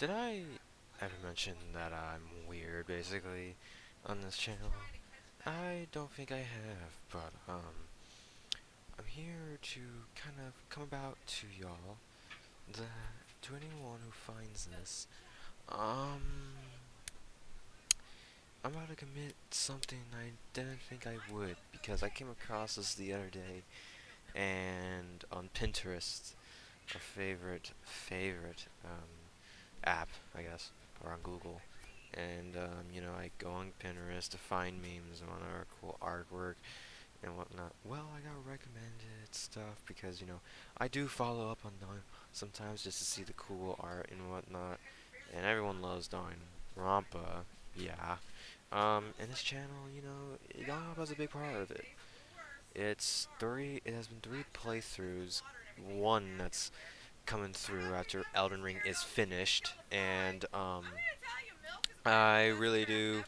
Did I ever mention that I'm weird, basically, on this channel? I don't think I have, but, I'm here to kind of come about to y'all, that, to anyone who finds this, um, I'm about to commit something I didn't think I would, because I came across this the other day, and on Pinterest, our favorite, app, I guess, or on Google. And, I go on Pinterest to find memes on our cool artwork and whatnot. Well, I got recommended stuff because, I do follow up on them sometimes just to see the cool art and whatnot. And everyone loves Rampa, yeah. And this channel, Rampa's a big part of it. It has been 3 playthroughs, one that's coming through after Elden Ring is finished, and I really do,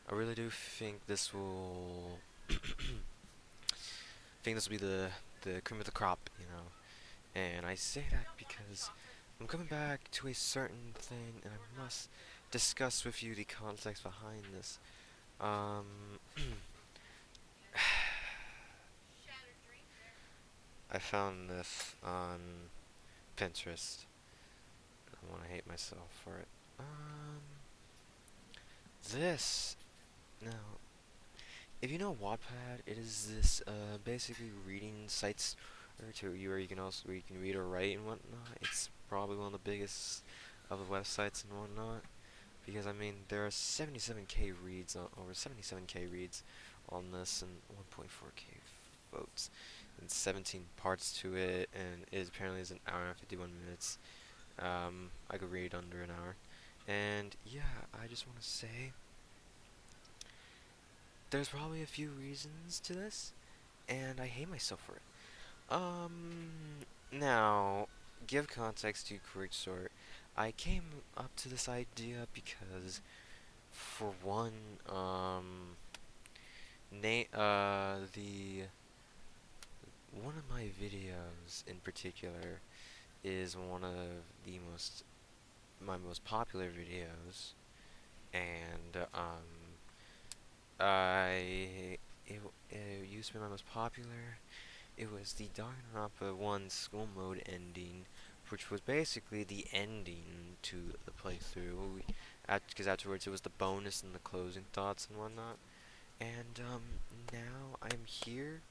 I really do think this will be the cream of the crop, and I say that because I'm coming back to a certain thing, and I must discuss with you the context behind this. Um, I found this on Pinterest. I want to hate myself for it. This now, if you know Wattpad, it is this basically reading sites where you can read or write and whatnot. It's probably one of the biggest of the websites and whatnot because I mean there are 77k reads over 77k reads on this and 1.4k votes and 17 parts to it, and it apparently is an hour and 51 minutes. I could read under an hour, and yeah, I just want to say there's probably a few reasons to this, and I hate myself for it. Now, give context to correct sort. I came up to this idea because, for one, the one of my videos in particular is one of the my most popular videos, and I it used to be my most popular. It was the Danganronpa 1 school mode ending, which was basically the ending to the playthrough, because afterwards it was the bonus and the closing thoughts and whatnot. And now I'm here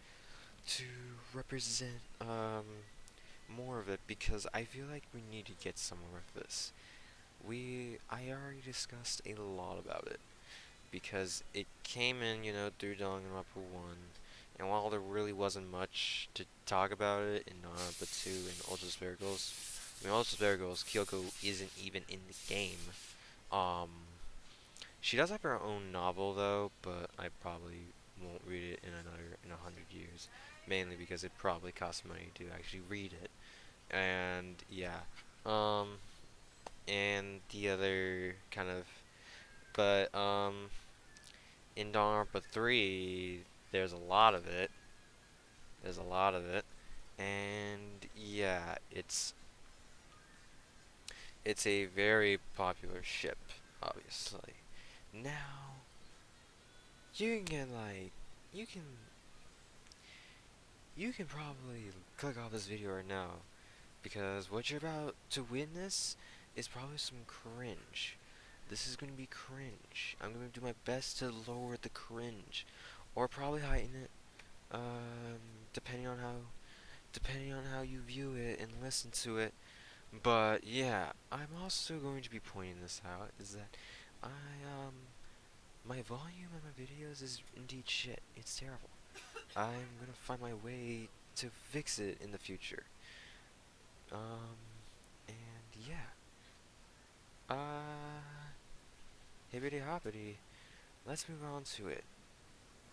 to represent more of it because I feel like we need to get some more of this. I already discussed a lot about it because it came in, through Danganronpa 1, and while there really wasn't much to talk about it in Danganronpa 2 and Ultra Spare Girls, I mean, Ultra Spare Girls, Kyoko isn't even in the game. Um, she does have her own novel though, but I probably won't read it in 100 years, mainly because it probably costs money to actually read it. And yeah, um, and the other kind of, but in Danganronpa 3, there's a lot of it. There's a lot of it, and yeah, it's a very popular ship, obviously. Now, you can get like, you can, you can probably click off this video right now, because what you're about to witness is probably some cringe. This is gonna be cringe. I'm gonna do my best to lower the cringe, or probably heighten it, depending on how you view it and listen to it. But yeah, I'm also going to be pointing this out, is that I my volume on my videos is indeed shit. It's terrible. I'm gonna find my way to fix it in the future. Um and yeah. Hibbity hoppity. Let's move on to it.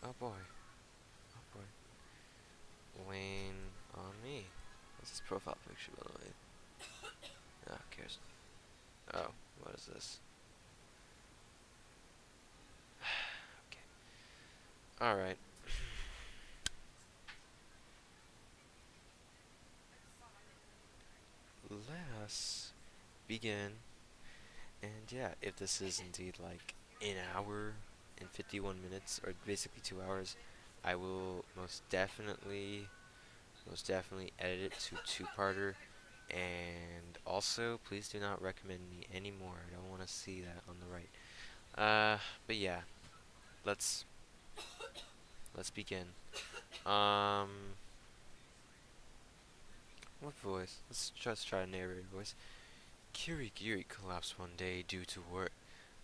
Oh boy. Oh boy. Wayne on me. What's his profile picture, by the way? Ah, who cares? Oh, what is this? Okay. Alright. Let us begin And yeah, if this is indeed like an hour and 51 minutes, or basically 2 hours, I will most definitely edit it to two-parter. And also, please do not recommend me anymore. I don't want to see that on the right. But yeah, let's let's begin. Um, what voice? Let's just try a narrator voice. Kirigiri collapsed one day due to work.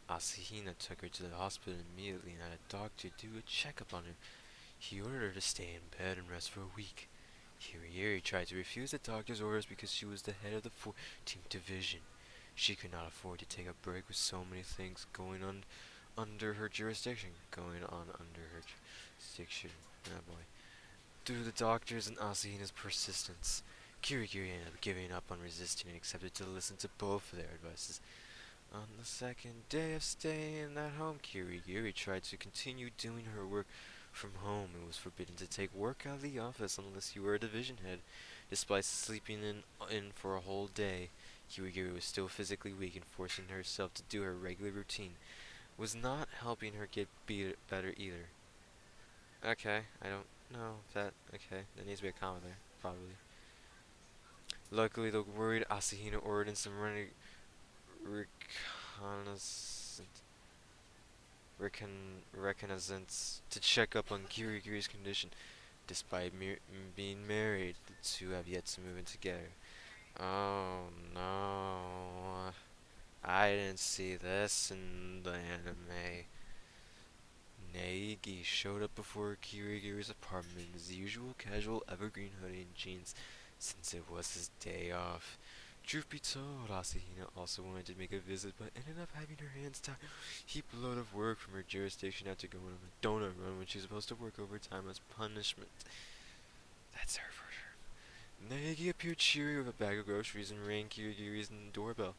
Asahina took her to the hospital immediately and had a doctor do a checkup on her. He ordered her to stay in bed and rest for a week. Kirigiri tried to refuse the doctor's orders because she was the head of the 14th Division. She could not afford to take a break with so many things going on under her jurisdiction. Oh boy. Due to the doctor's and Asahina's persistence, Kirigiri ended up giving up on resisting and accepted to listen to both of their advices. On the second day of staying in that home, Kirigiri tried to continue doing her work from home. It was forbidden to take work out of the office unless you were a division head. Despite sleeping in for a whole day, Kirigiri was still physically weak and forcing herself to do her regular routine was not helping her get better either. Okay, I don't know if that. Okay, there needs to be a comma there, probably. Luckily, the worried Asahina ordered in some reconnaissance, reconnaissance to check up on Kirigiri's condition. Despite being married, the two have yet to move in together. Oh no. I didn't see this in the anime. Naegi showed up before Kirigiri's apartment in his usual casual evergreen hoodie and jeans, since it was his day off. Truth be told, Asahina also wanted to make a visit, but ended up having her hands tied a heap load of work from her jurisdiction after going on a donut run when she was supposed to work overtime as punishment. That's her for sure. Naegi appeared cheery with a bag of groceries and rang Kirigiri's doorbell.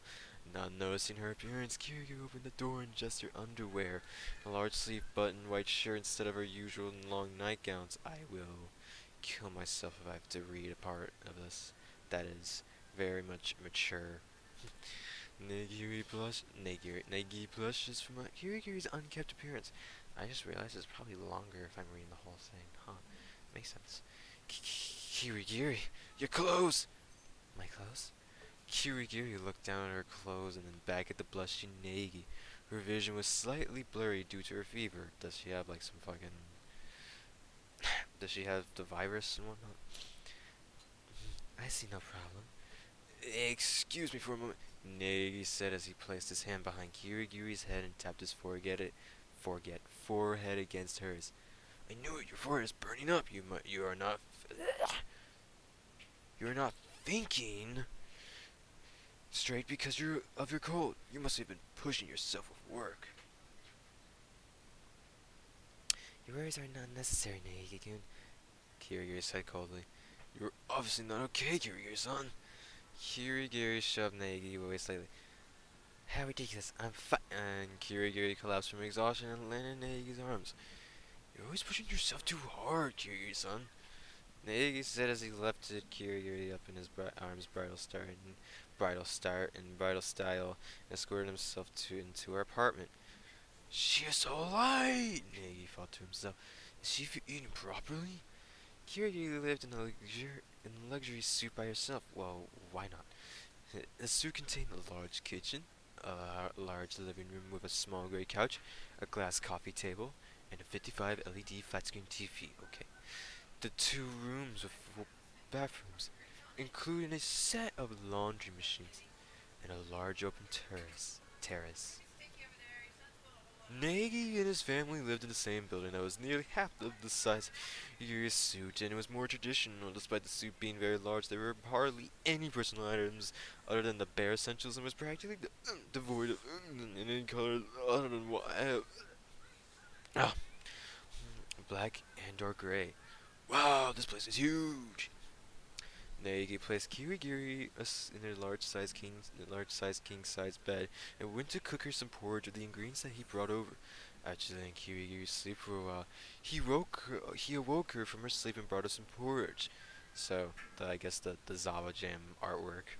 Not noticing her appearance, Kiryu opened the door in just her underwear, a large sleeve button, white shirt instead of her usual long nightgowns. I will kill myself if I have to read a part of this. That is very much mature. Negi blushes from Kirigiri's unkept appearance. I just realized it's probably longer if I'm reading the whole thing. Huh. Makes sense. Kirigiri, your clothes! My clothes? Kirigiri looked down at her clothes and then back at the blushing Nagi. Her vision was slightly blurry due to her fever. Does she have like some fucking... Does she have the virus and whatnot? I see no problem. Excuse me for a moment, Nagi said as he placed his hand behind Kirigiri's head and tapped his forehead against hers. I knew it, your forehead is burning up. You are not... You are not thinking... straight because of your cold. You must have been pushing yourself with work. Your worries are not necessary, Naegi-kun, Kirigiri said coldly. You're obviously not okay, Kirigiri-san. Kirigiri shoved Naegi away slightly. How ridiculous, I'm fine. And Kirigiri collapsed from exhaustion and landed in Naegi's arms. You're always pushing yourself too hard, Kirigiri-san. Naegi said as he lifted Kirigiri up in his arms, bridal style, and escorted himself into her apartment. She is so light, Nagi thought to himself. Is she eating properly? Kirigiri lived in a luxury suite by herself. Well, why not? The suite contained a large kitchen, a large living room with a small gray couch, a glass coffee table, and a 55 LED flat-screen TV. Okay. The two rooms with full bathrooms, including a set of laundry machines and a large open terrace. Nagy and his family lived in the same building that was nearly half of the size of Yuri's suit, and it was more traditional. Despite the suit being very large, there were hardly any personal items other than the bare essentials, and was practically devoid of any color other than white, black and/or gray. Wow, this place is huge! Naegi placed Kirigiri in a large size king size bed and went to cook her some porridge with the ingredients that he brought over. After letting Kirigiri sleep for a while, he awoke her from her sleep and brought her some porridge. So, I guess the Zava Jam artwork.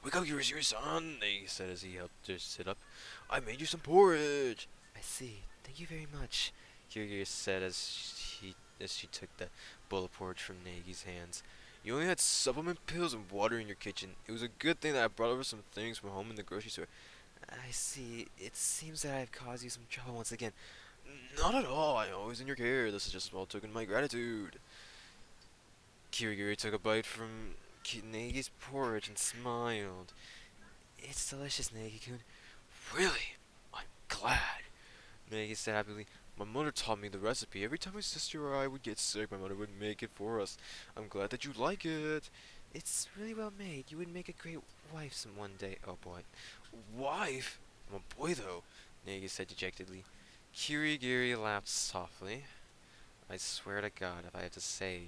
Wake up, Kirigiri-san, he said as he helped her sit up. I made you some porridge. I see. Thank you very much, Kirigiri said as she took the bowl of porridge from Negi's hands. You only had supplement pills and water in your kitchen. It was a good thing that I brought over some things from home in the grocery store. I see. It seems that I've caused you some trouble once again. Not at all. I'm always in your care. This is just a small token of my gratitude. Kirigiri took a bite from Negi's porridge and smiled. It's delicious, Negi-kun. Really? I'm glad. Negi said happily. My mother taught me the recipe. Every time my sister or I would get sick, my mother would make it for us. I'm glad that you like it. It's really well made. You would make a great wife some one day. Oh boy. Wife? I'm a boy though, Negi said dejectedly. Kirigiri laughed softly. I swear to God, if I have to say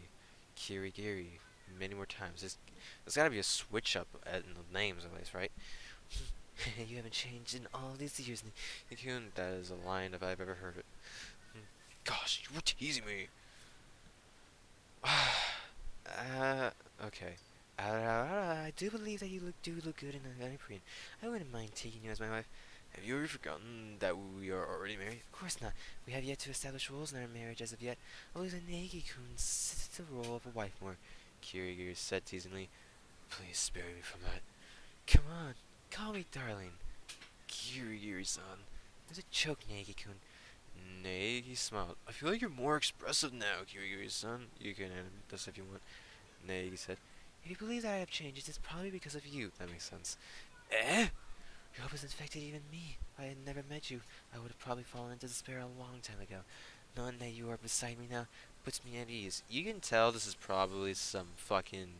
Kirigiri many more times, there's gotta be a switch up in the names at least, right? You haven't changed in all these years, Nikun. That is a line if I've ever heard it. Gosh, you were teasing me. uh, okay. I do believe that you do look good in a neoprene. I wouldn't mind taking you as my wife. Have you ever forgotten that we are already married? Of course not. We have yet to establish roles in our marriage as of yet. Only the Negi-kun sits the role of a wife more, Kirigiri said teasingly. Please spare me from that. Come on, call me darling. Kirigiri-san. There's a choke, Negi-kun. Negi smiled. I feel like you're more expressive now, Kirigiri-san. You can animate this if you want, Negi said. If you believe that I have changed, it's probably because of you. That makes sense. Eh? Your hope has infected even me. If I had never met you, I would have probably fallen into despair a long time ago. Knowing that you are beside me now puts me at ease. You can tell this is probably some fucking,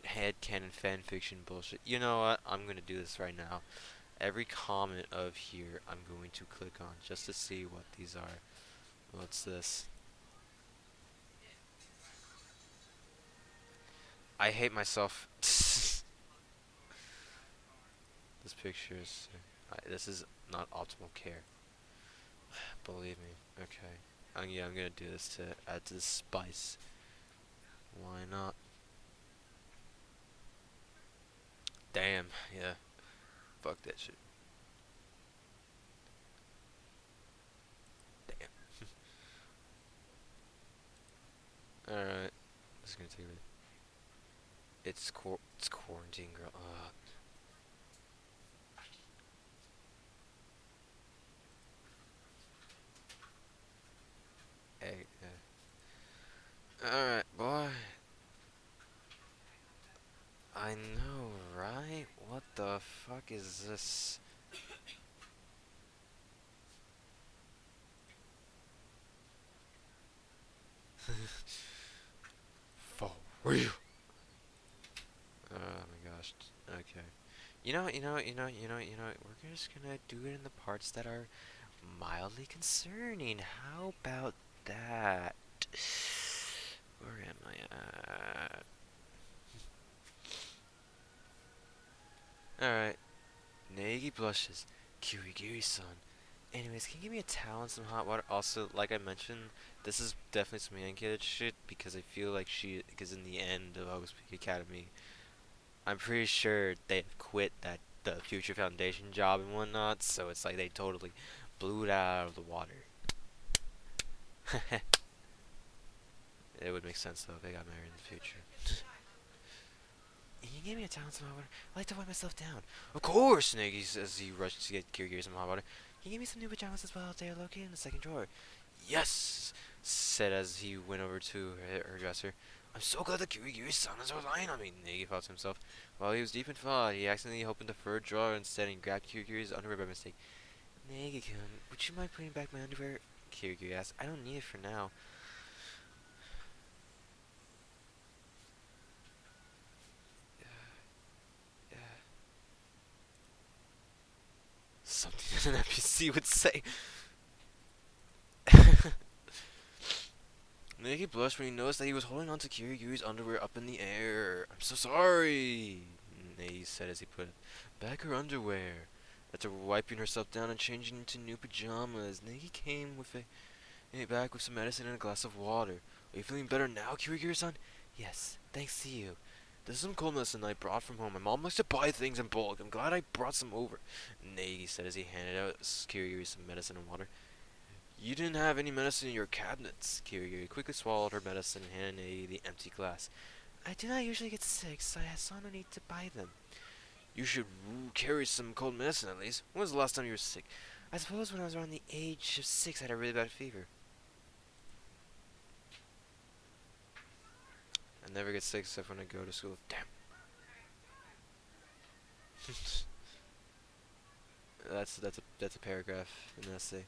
headcanon fanfiction bullshit. You know what? I'm gonna do this right now. Every comment of here, I'm going to click on just to see what these are. What's this? I hate myself. This picture is. This is not optimal care. Believe me. Okay. Yeah, I'm gonna do this to add to the spice. Why not? Damn. Yeah. Fuck that shit. Damn. Alright. This is gonna take a minute. It's quarantine, girl. Hey. Alright, boy. I know, right? What the fuck is this? For real. Oh my gosh. Okay. We're just gonna do it in the parts that are mildly concerning. How about that? Where am I at? Alright. Negi blushes. Kirigiri-san. Anyways, can you give me a towel and some hot water? Also, like I mentioned, this is definitely some Yankee shit because I feel like because in the end of August Peak Academy, I'm pretty sure they've quit the Future Foundation job and whatnot, so it's like they totally blew it out of the water. It would make sense though if they got married in the future. Can you give me a towel and some hot water? I like to wipe myself down. Of course, Negi says as he rushed to get Kirigiri some hot water. Can you give me some new pajamas as well? They are located in the second drawer. Yes, said as he went over to her dresser. I'm so glad that Kirigiri-san is relying on me, Negi thought to himself. While he was deep in thought, he accidentally opened the third drawer instead and grabbed Kirigiri's underwear by mistake. Negi-kun, would you mind putting back my underwear? Kirigiri asked. I don't need it for now. Something an NPC would say. Negi blushed when he noticed that he was holding onto Kirigiri's underwear up in the air. I'm so sorry, Negi said as he put back her underwear. After wiping herself down and changing into new pajamas, Negi came back with some medicine and a glass of water. Are you feeling better now, Kirigiri-san? Yes, thanks to you. This is some cold medicine I brought from home. My mom likes to buy things in bulk. I'm glad I brought some over. Nagi said as he handed out Kirigiri some medicine and water. You didn't have any medicine in your cabinets. Kirigiri quickly swallowed her medicine and handed Nagi the empty glass. I do not usually get sick, so I saw no need to buy them. You should carry some cold medicine at least. When was the last time you were sick? I suppose when I was around the age of 6, I had a really bad fever. I never get sick except when I go to school. Damn. that's a paragraph in an essay.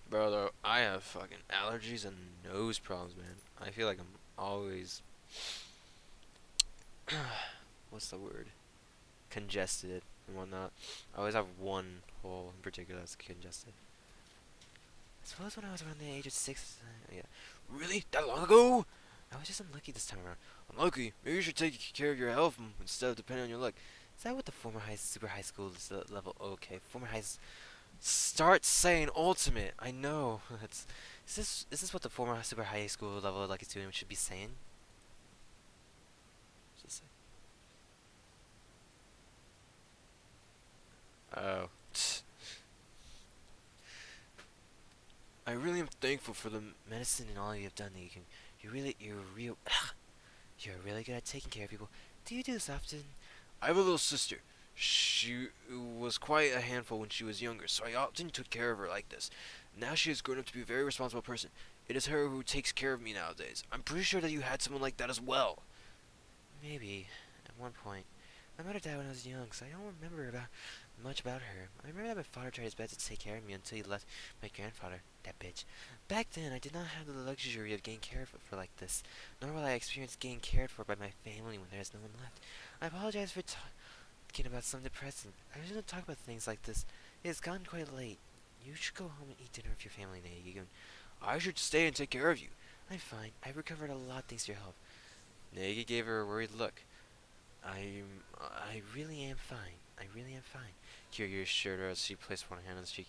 Bro, I have fucking allergies and nose problems, man. I feel like I'm always what's the word? Congested and whatnot. I always have one hole in particular that's congested. I suppose when I was around the age of 6, yeah. Really? That long ago? I was just unlucky this time around. Unlucky? Maybe you should take care of your health instead of depending on your luck. Is that what the former super high school level? Okay, former high. Start saying ultimate. I know. Is this what the former super high school level lucky student should be saying? Just say. Oh. I really am thankful for the medicine and all you have done. That you're really good at taking care of people. Do you do this often? I have a little sister. She was quite a handful when she was younger, so I often took care of her like this. Now she has grown up to be a very responsible person. It is her who takes care of me nowadays. I'm pretty sure that you had someone like that as well. Maybe, at one point. My mother died when I was young, so I don't remember much about her. I remember that my father tried his best to take care of me until he left my grandfather, that bitch. Back then, I did not have the luxury of getting cared for like this, nor will I experience getting cared for by my family when there is no one left. I apologize for talking about something depressing. I usually don't talk about things like this. It has gotten quite late. You should go home and eat dinner with your family, Nagi. I should stay and take care of you. I'm fine. I've recovered a lot thanks to your help. Nagi gave her a worried look. I really am fine. I really am fine. Kiryu assured her as she placed one hand on his cheek.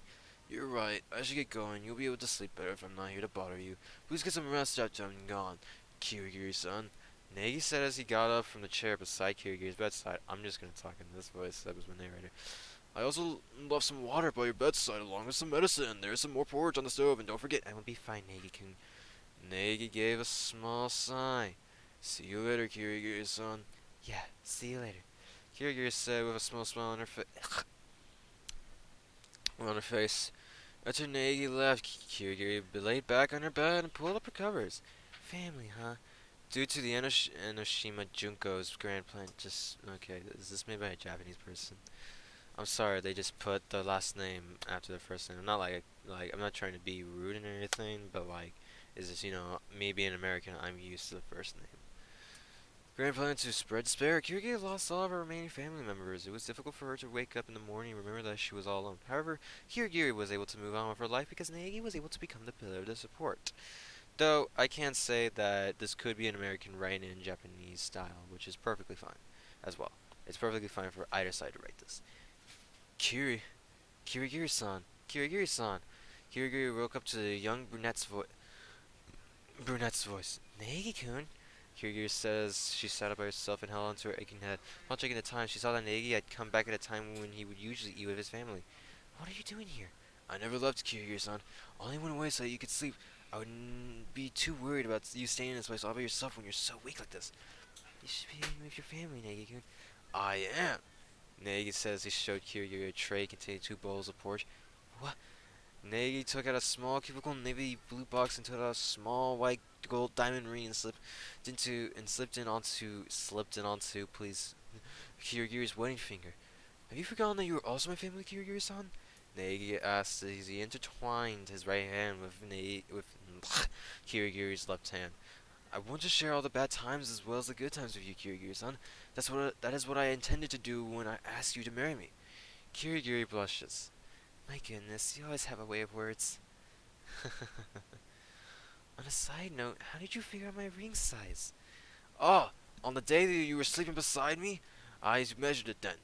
You're right. I should get going. You'll be able to sleep better if I'm not here to bother you. Please get some rest after I'm gone. Kirigiri-san. Nagi said as he got up from the chair beside Kirigiri's bedside. I'm just gonna talk in this voice. That was my narrator. I also left some water by your bedside along with some medicine. There's some more porridge on the stove, and don't forget, I will be fine, Nagi-kun. Nagi gave a small sigh. See you later, Kirigiri-san. Yeah, see you later. Kirigiri said with a small smile on her face. After Nagi left, Kirigiri laid back on her bed and pulled up her covers. Family, huh? Due to the Enoshima Junko's grand plan, okay, is this made by a Japanese person? I'm sorry, they just put the last name after the first name. I'm not I'm not trying to be rude or anything, but is this, me being American, I'm used to the first name. Grand plan to spread despair. Kirigiri lost all of her remaining family members. It was difficult for her to wake up in the morning and remember that she was all alone. However, Kirigiri was able to move on with her life because Nagi was able to become the pillar of the support. Though, I can say that this could be an American writing in Japanese style, which is perfectly fine as well. It's perfectly fine for either side to write this. Kirigiri-san. Kirigiri-san. Kirigiri woke up to the young brunette's voice. Nagi-kun? Kirigiri says she sat up by herself and held onto her aching head. While checking the time, she saw that Nagi had come back at a time when he would usually eat with his family. What are you doing here? I never left, Kirigiri-san. Only went away so that you could sleep. I wouldn't be too worried about you staying in this place all by yourself when you're so weak like this. You should be eating with your family, Nagi-kun. I am. Nagi says he showed Kirigiri a tray containing 2 bowls of porridge. What? Nagi took out a small cubicle navy blue box and took out a small white gold diamond ring and slipped in onto please Kirigiri's wedding finger. Have you forgotten that you were also my family, Kirigiri-san? Nagi asked as he intertwined his right hand with Kirigiri's left hand. I want to share all the bad times as well as the good times with you, Kirigiri-san. That is what I intended to do when I asked you to marry me. Kirigiri blushes. My goodness, you always have a way of words. On a side note, how did you figure out my ring size? Oh, on the day that you were sleeping beside me, I measured it then.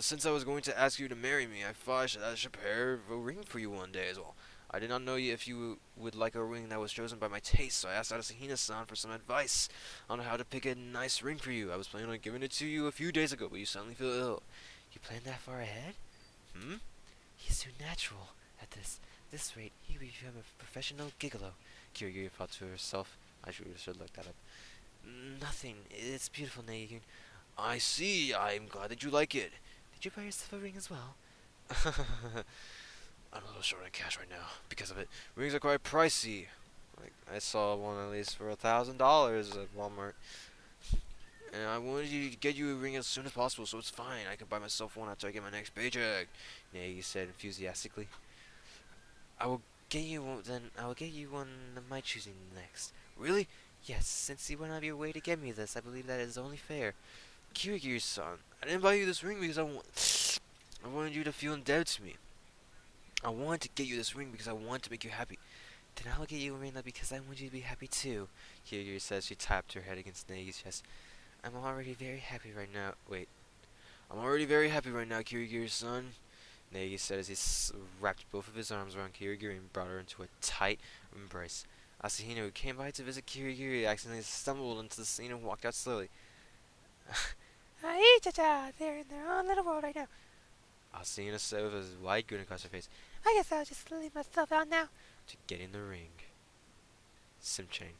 Since I was going to ask you to marry me, I thought I should prepare a ring for you one day as well. I did not know if you would like a ring that was chosen by my taste, so I asked Asahina-san for some advice on how to pick a nice ring for you. I was planning on giving it to you a few days ago, but you suddenly feel ill. You planned that far ahead? Hmm? He's too natural at this rate, he will become a professional gigolo. Kirigiri thought to herself. I should look that up. Nothing. It's beautiful, Nagin. I see. I'm glad that you like it. Did you buy yourself a ring as well? I'm a little short on cash right now because of it. Rings are quite pricey. Like I saw one at least for $1,000 at Walmart, and I wanted to get you a ring as soon as possible, so it's fine. I can buy myself one after I get my next paycheck. Nagy said enthusiastically. I will get you one. Then I will get you one of my choosing next. Really? Yes. Since you went out of your way to get me this, I believe that is only fair. Kirigiri-san, I didn't buy you this ring because I wanted you to feel indebted to me. I wanted to get you this ring because I wanted to make you happy. Then I'll get you a ring that because I want you to be happy too. Kirigiri says she tapped her head against Nagi's chest. I'm already very happy right now. Wait. I'm already very happy right now, Kirigiri-san. Nagi said as he wrapped both of his arms around Kirigiri and brought her into a tight embrace. Asahina, who came by to visit Kirigiri, accidentally stumbled into the scene and walked out slowly. Hey, cha-cha! They're in their own little world right now. Asahina said with a wide grin across her face. I guess I'll just leave myself out now. To get in the ring. Simchain.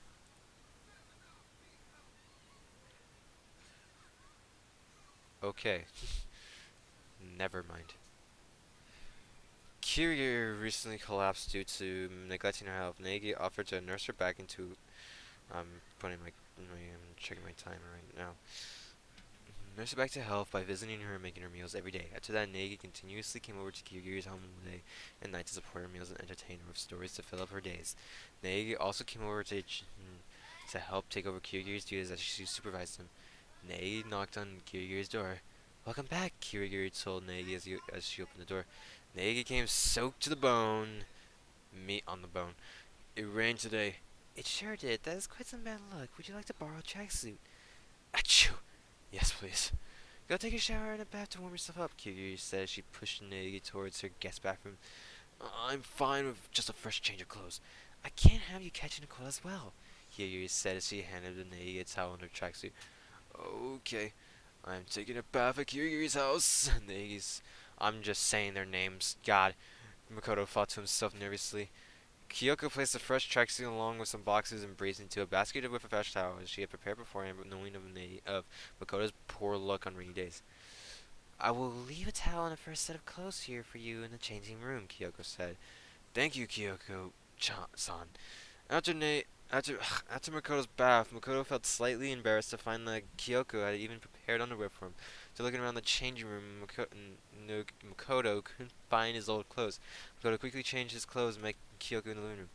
Okay. Never mind. Kiryu recently collapsed due to neglecting her health. Nagi offered to nurse her back into. I'm checking my timer right now. Nurse her back to health by visiting her and making her meals every day. After that, Nagi continuously came over to Kiryu's home day and night to support her meals and entertain her with stories to fill up her days. Nagi also came over to help take over Kiryu's duties as she supervised him. Nagi knocked on Kiryu's door. Welcome back, Kiryu told Nagi as she opened the door. Nagi came soaked to the bone. Meat on the bone. It rained today. It sure did. That is quite some bad luck. Would you like to borrow a tracksuit? Achoo! Yes, please. Go take a shower and a bath to warm yourself up, Kiryu said as she pushed Nagi towards her guest bathroom. I'm fine with just a fresh change of clothes. I can't have you catching a cold as well, Kiryu said as she handed Nagi a towel and her tracksuit. Okay. I'm taking a bath at Kirigiri's house. I'm just saying their names. God. Makoto thought to himself nervously. Kyoko placed a fresh tracksuit along with some boxes and braced into a basket with a fresh towel as she had prepared beforehand, but knowing of Makoto's poor luck on rainy days. I will leave a towel and a fresh set of clothes here for you in the changing room, Kyoko said. Thank you, Kyoko-san. After after Makoto's bath, Makoto felt slightly embarrassed to find that Kyoko had even prepared underwear for him. To looking around the changing room, Makoto couldn't find his old clothes. Makoto quickly changed his clothes and met Kyoko in the living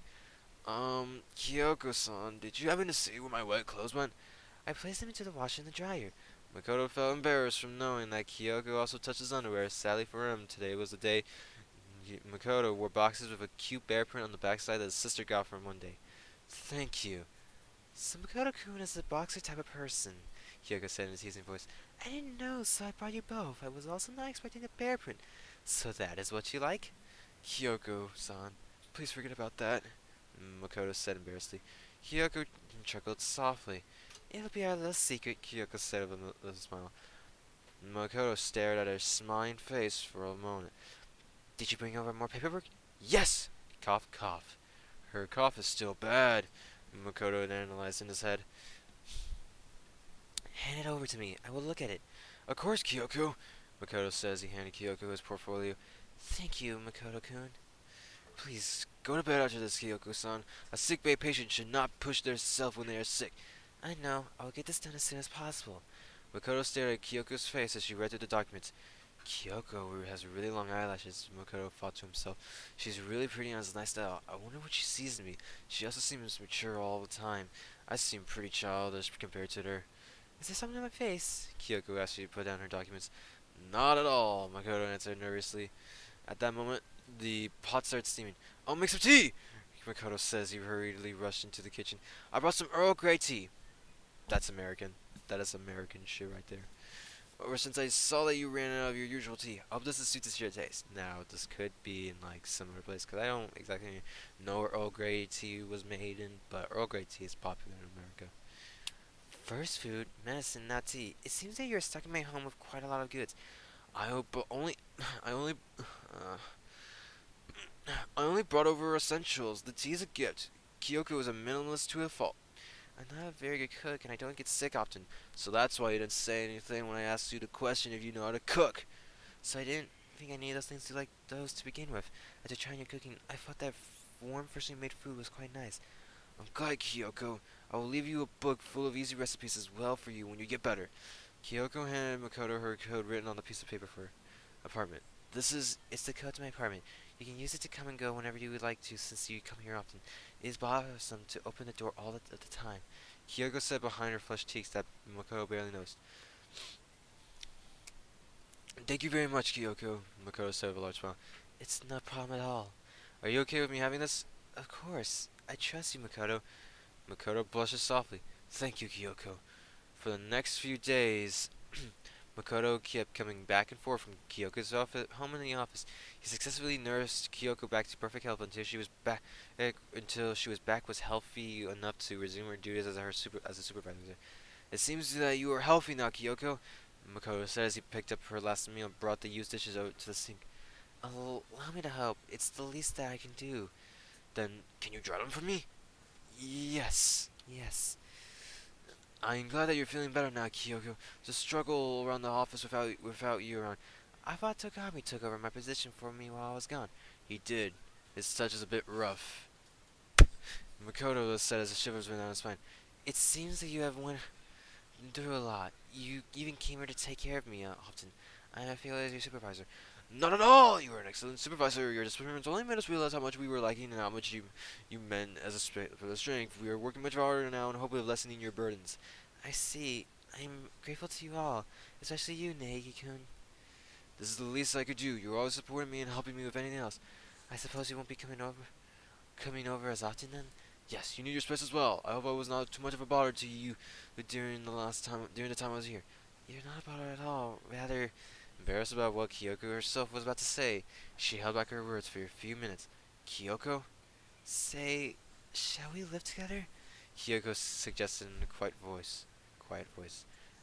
room. Kyoko-san, did you happen to see where my wet clothes went? I placed them into the washer and the dryer. Makoto felt embarrassed from knowing that Kyoko also touched his underwear. Sadly for him, today was the day Makoto wore boxes with a cute bear print on the backside that his sister got for him one day. Thank you. So Makoto-kun is the boxer type of person, Kyoko said in a teasing voice. I didn't know, so I brought you both. I was also not expecting a bear print. So that is what you like? Kyoko-san, please forget about that, Makoto said embarrassedly. Kyoko chuckled softly. It'll be our little secret, Kyoko said with a little smile. Makoto stared at her smiling face for a moment. Did you bring over more paperwork? Yes! Cough, cough. Her cough is still bad, Makoto analyzed in his head. Hand it over to me. I will look at it. Of course, Kyoko, Makoto says he handed Kyoko his portfolio. Thank you, Makoto-kun. Please, go to bed after this, Kyoko-san. A sick bay patient should not push themselves when they are sick. I know. I'll get this done as soon as possible. Makoto stared at Kyoko's face as she read through the documents. Kyoko has really long eyelashes, Makoto thought to himself. She's really pretty and has a nice style. I wonder what she sees in me. She also seems mature all the time. I seem pretty childish compared to her. Is there something on my face? Kyoko asked her to put down her documents. Not at all, Makoto answered nervously. At that moment, the pot started steaming. I'll make some tea! Makoto says he hurriedly rushed into the kitchen. I brought some Earl Grey tea. That's American. That is American shit right there. Or since I saw that you ran out of your usual tea, I hope this is suits your taste. Now, this could be in like similar place, because I don't exactly know where Earl Grey tea was made in, but Earl Grey tea is popular in America. First food, medicine, not tea. It seems that you're stuck in my home with quite a lot of goods. I hope, but only, I only, uh, I only brought over essentials. The tea is a gift. Kyoko is a minimalist to a fault. I'm not a very good cook, and I don't get sick often, so that's why you didn't say anything when I asked you the question if you know how to cook. So I didn't think I needed those things to like those to begin with. After trying your cooking, I thought that warm, freshly made food was quite nice. I'm glad, Kyoko. I will leave you a book full of easy recipes as well for you when you get better. Kyoko handed Makoto her code written on a piece of paper for her apartment. It's the code to my apartment. You can use it to come and go whenever you would like to since you come here often. It is bothersome to open the door all at the time. Kyoko said behind her flushed cheeks that Makoto barely noticed. Thank you very much, Kyoko, Makoto said with a large smile. It's no problem at all. Are you okay with me having this? Of course. I trust you, Makoto. Makoto blushes softly. Thank you, Kyoko. For the next few days, Makoto kept coming back and forth from Kyoko's home and the office. He successfully nursed Kyoko back to perfect health until she was back was healthy enough to resume her duties as a supervisor. It seems that you are healthy now, Kyoko, Makoto said as he picked up her last meal and brought the used dishes over to the sink. Allow me to help. It's the least that I can do. Then, can you dry them for me? Yes. Yes. I'm glad that you're feeling better now, Kyoko. The struggle around the office without you around. I thought Togami took over my position for me while I was gone. He did. His touch is a bit rough. Makoto said as the shivers went down his spine. It seems that you have went through a lot. You even came here to take care of me often. I feel as your supervisor. Not at all! You are an excellent supervisor. Your disappearance only made us realize how much we were lacking and how much you meant as for the strength. We are working much harder now in hope of lessening your burdens. I see. I'm grateful to you all, especially you, Neigi-kun. This is the least I could do. You're always supporting me and helping me with anything else. I suppose you won't be coming over as often then? Yes, you need your space as well. I hope I was not too much of a bother to you during the time I was here. You're not a bother at all. Rather, embarrassed about what Kyoko herself was about to say, she held back her words for a few minutes. Kyoko? Say, shall we live together? Kyoko suggested in a quiet voice.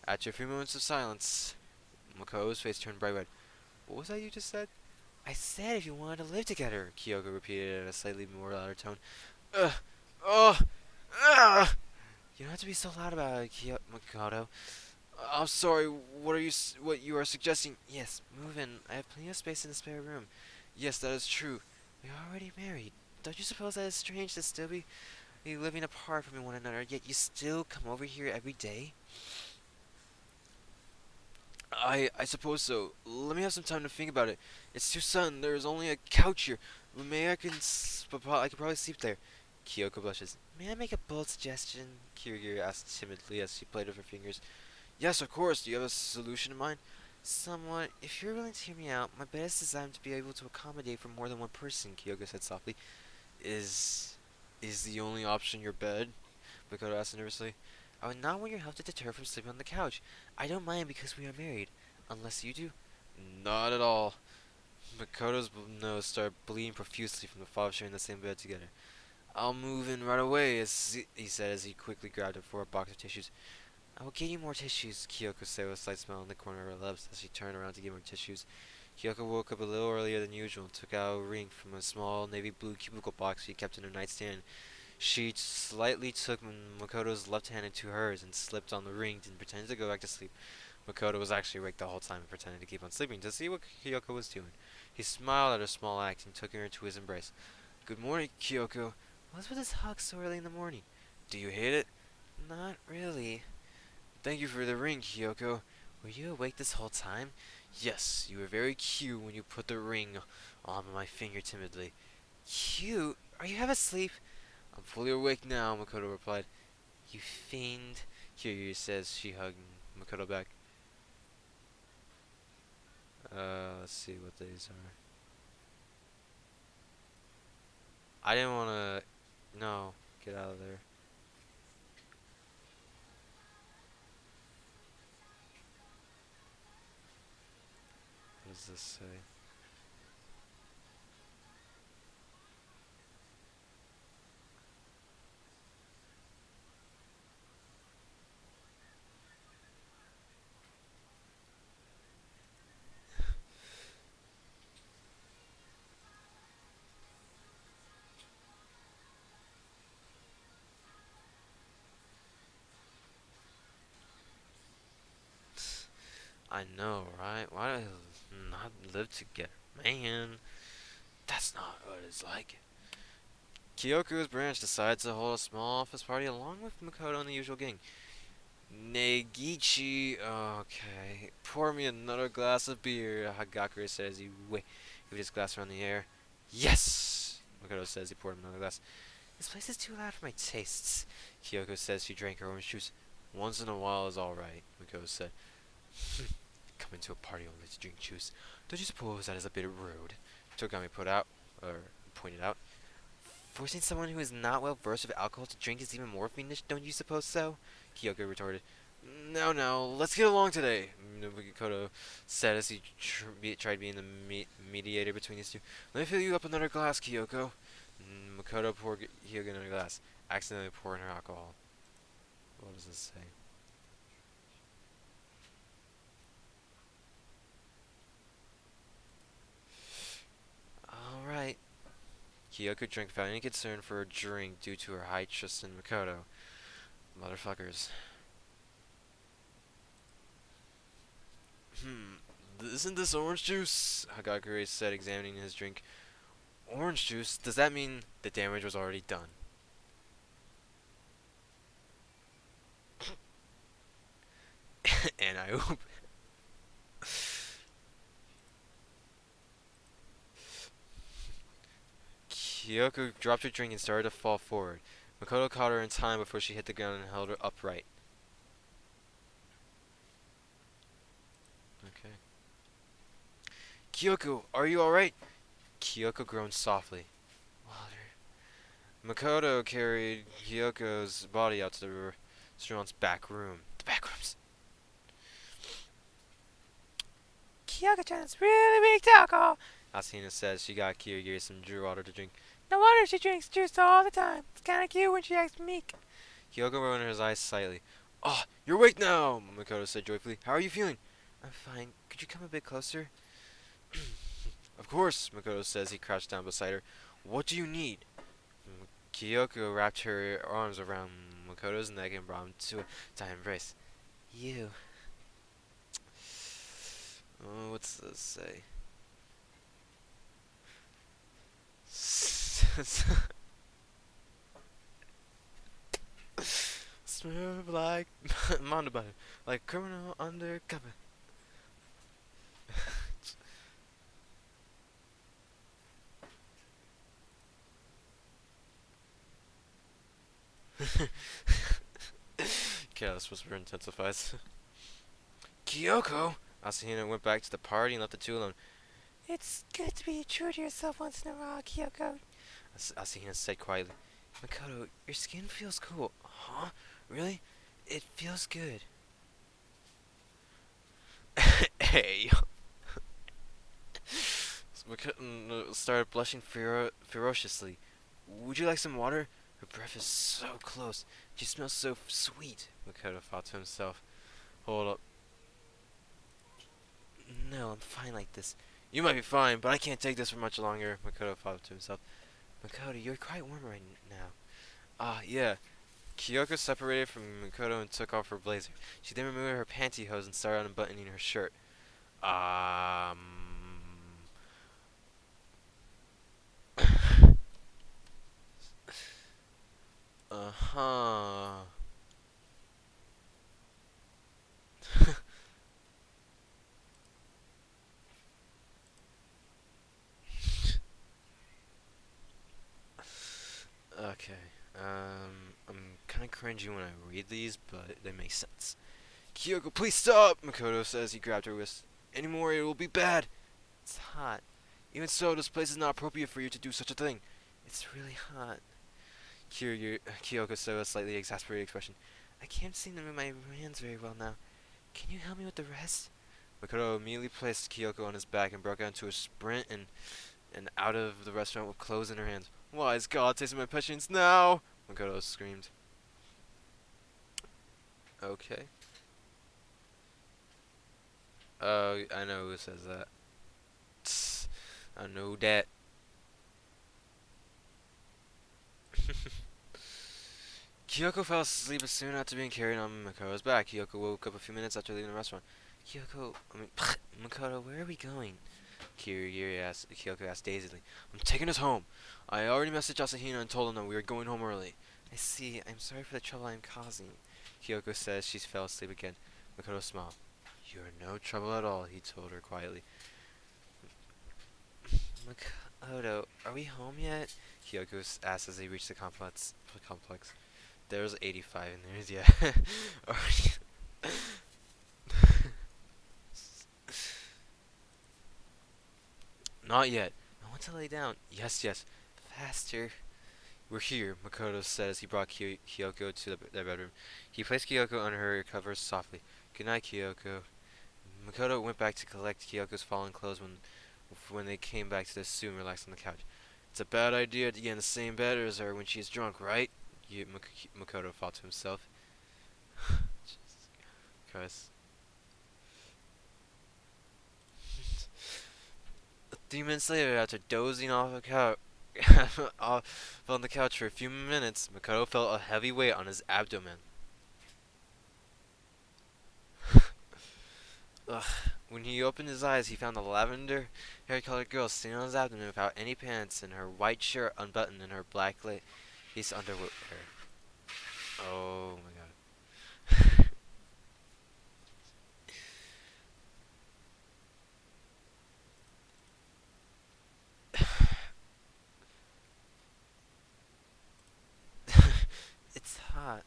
After a few moments of silence, Makoto's face turned bright red. What was that you just said? I said if you wanted to live together, Kyoko repeated in a slightly more louder tone. Ugh! Ugh! Ugh! You don't have to be so loud about it, Makoto. I'm sorry. What you are suggesting? Yes, move in. I have plenty of space in the spare room. Yes, that is true. We are already married. Don't you suppose that is strange to still be living apart from one another, yet you still come over here every day? I suppose so. Let me have some time to think about it. It's too sudden. There is only a couch here. Maybe I could probably sleep there. Kyoko blushes. May I make a bold suggestion? Kirigiri asked timidly as she played with her fingers. Yes, of course. Do you have a solution in mind? Somewhat. If you're willing to hear me out, my bed is designed to be able to accommodate for more than one person, Kyoko said softly. Is is the only option your bed? Makoto asked nervously. I would not want your help to deter from sleeping on the couch. I don't mind because we are married. Unless you do. Not at all. Makoto's nose started bleeding profusely from the thought of sharing the same bed together. I'll move in right away, he said as he quickly grabbed her for a box of tissues. I will get you more tissues, Kyoko said with a slight smile on the corner of her lips as she turned around to give him tissues. Kyoko woke up a little earlier than usual and took out a ring from a small navy blue cubicle box she kept in her nightstand. She slightly took Makoto's left hand into hers and slipped on the ring and pretended to go back to sleep. Makoto was actually awake the whole time and pretended to keep on sleeping to see what Kyoko was doing. He smiled at her small act and took her into his embrace. Good morning, Kyoko. What's with this hug so early in the morning? Do you hate it? Not really. Thank you for the ring, Kyoko. Were you awake this whole time? Yes, you were very cute when you put the ring on my finger timidly. Cute? Are you half asleep? I'm fully awake now, Makoto replied. You fiend, Kiryu says she hugged Makoto back. Let's see what these are. I didn't wanna... No, get out of there. does this say? I know, right? Why do they not live together? Man, that's not what it's like. Kyoko's branch decides to hold a small office party along with Makoto and the usual gang. Negichi, okay. Pour me another glass of beer, Hagakure says as he waved his glass around the air. Yes! Makoto says he poured him another glass. This place is too loud for my tastes. Kyoko says she drank her orange juice. Once in a while is alright, Makoto said. Coming to a party only to drink juice. Don't you suppose that is a bit rude? Togami pointed out. Forcing someone who is not well versed with alcohol to drink is even more fiendish, don't you suppose so? Kyoko retorted. No, let's get along today, Makoto said as he tried being the mediator between these two. Let me fill you up another glass, Kyoko. Makoto poured Kyoko another glass, accidentally pouring her alcohol. What does this say? Alright. Kyoko drank without any concern for her drink due to her high trust in Makoto. Motherfuckers. Isn't this orange juice? Hagakure said, examining his drink. Orange juice? Does that mean the damage was already done? And I hope. Kyoko dropped her drink and started to fall forward. Makoto caught her in time before she hit the ground and held her upright. Okay. Kyoko, are you alright? Kyoko groaned softly. Water. Makoto carried Kyoko's body out to the restaurant's back room. The back rooms. Kyoko-chan is really weak to alcohol, Asina says. She got Kirigiri some water to drink. No wonder she drinks juice all the time. It's kinda cute when she acts meek. Kyoko rolled her eyes slightly. Oh, you're awake now, Makoto said joyfully. How are you feeling? I'm fine. Could you come a bit closer? Of course, Makoto says. He crouched down beside her. What do you need? Kyoko wrapped her arms around Makoto's neck and brought him to a tight embrace. You. Oh, what's this say? Smooth like Mondo butter, like criminal undercover. Careless whisper intensifies. Kyoko! Asahina went back to the party and left the two alone. It's good to be true to yourself once in a while, Kyoko, Asahina said quietly. Makoto, your skin feels cool. Huh? Really? It feels good. Hey. Makoto started blushing ferociously. Would you like some water? Her breath is so close. She smells so sweet, Makoto thought to himself. Hold up. No, I'm fine like this. You might be fine, but I can't take this for much longer, Makoto thought to himself. Makoto, you're quite warm right now. Yeah. Kyoko separated from Makoto and took off her blazer. She then removed her pantyhose and started unbuttoning her shirt. Uh-huh. Okay. I'm kind of cringy when I read these, but they make sense. Kyoko, please stop! Makoto says. He grabbed her wrist. Anymore, it will be bad. It's hot. Even so, this place is not appropriate for you to do such a thing. It's really hot. Kyoko said with a slightly exasperated expression. I can't seem to move my hands very well now. Can you help me with the rest? Makoto immediately placed Kyoko on his back and broke out into a sprint and out of the restaurant with clothes in her hands. Why is God tasting my patience now? Makoto screamed. Okay. I know who says that. Tss, I know that. Kyoko fell asleep as soon after being carried on Makoto's back. Kyoko woke up a few minutes after leaving the restaurant. Makoto, where are we going? Kyoko asked dazedly. I'm taking us home. I already messaged Asahina and told him that we were going home early. I see. I'm sorry for the trouble I am causing. Kyoko says she fell asleep again. Makoto smiled. You're no trouble at all, he told her quietly. Makoto, are we home yet? Kyoko asked as they reached the complex. There was 85 in there, yeah. Not yet. I want to lay down. Yes. Faster. We're here, Makoto said as he brought Kyoko to their bedroom. He placed Kyoko under her covers softly. Good night, Kyoko. Makoto went back to collect Kyoko's fallen clothes when they came back to the suit and relaxed on the couch. It's a bad idea to get in the same bed as her when she's drunk, right? Makoto thought to himself. Jesus Christ. A few minutes later, after dozing off on the couch for a few minutes, Makoto felt a heavy weight on his abdomen. Ugh. When he opened his eyes, he found a lavender hair-colored girl sitting on his abdomen without any pants and her white shirt unbuttoned and her black lace underwear. Oh my god. It's hot.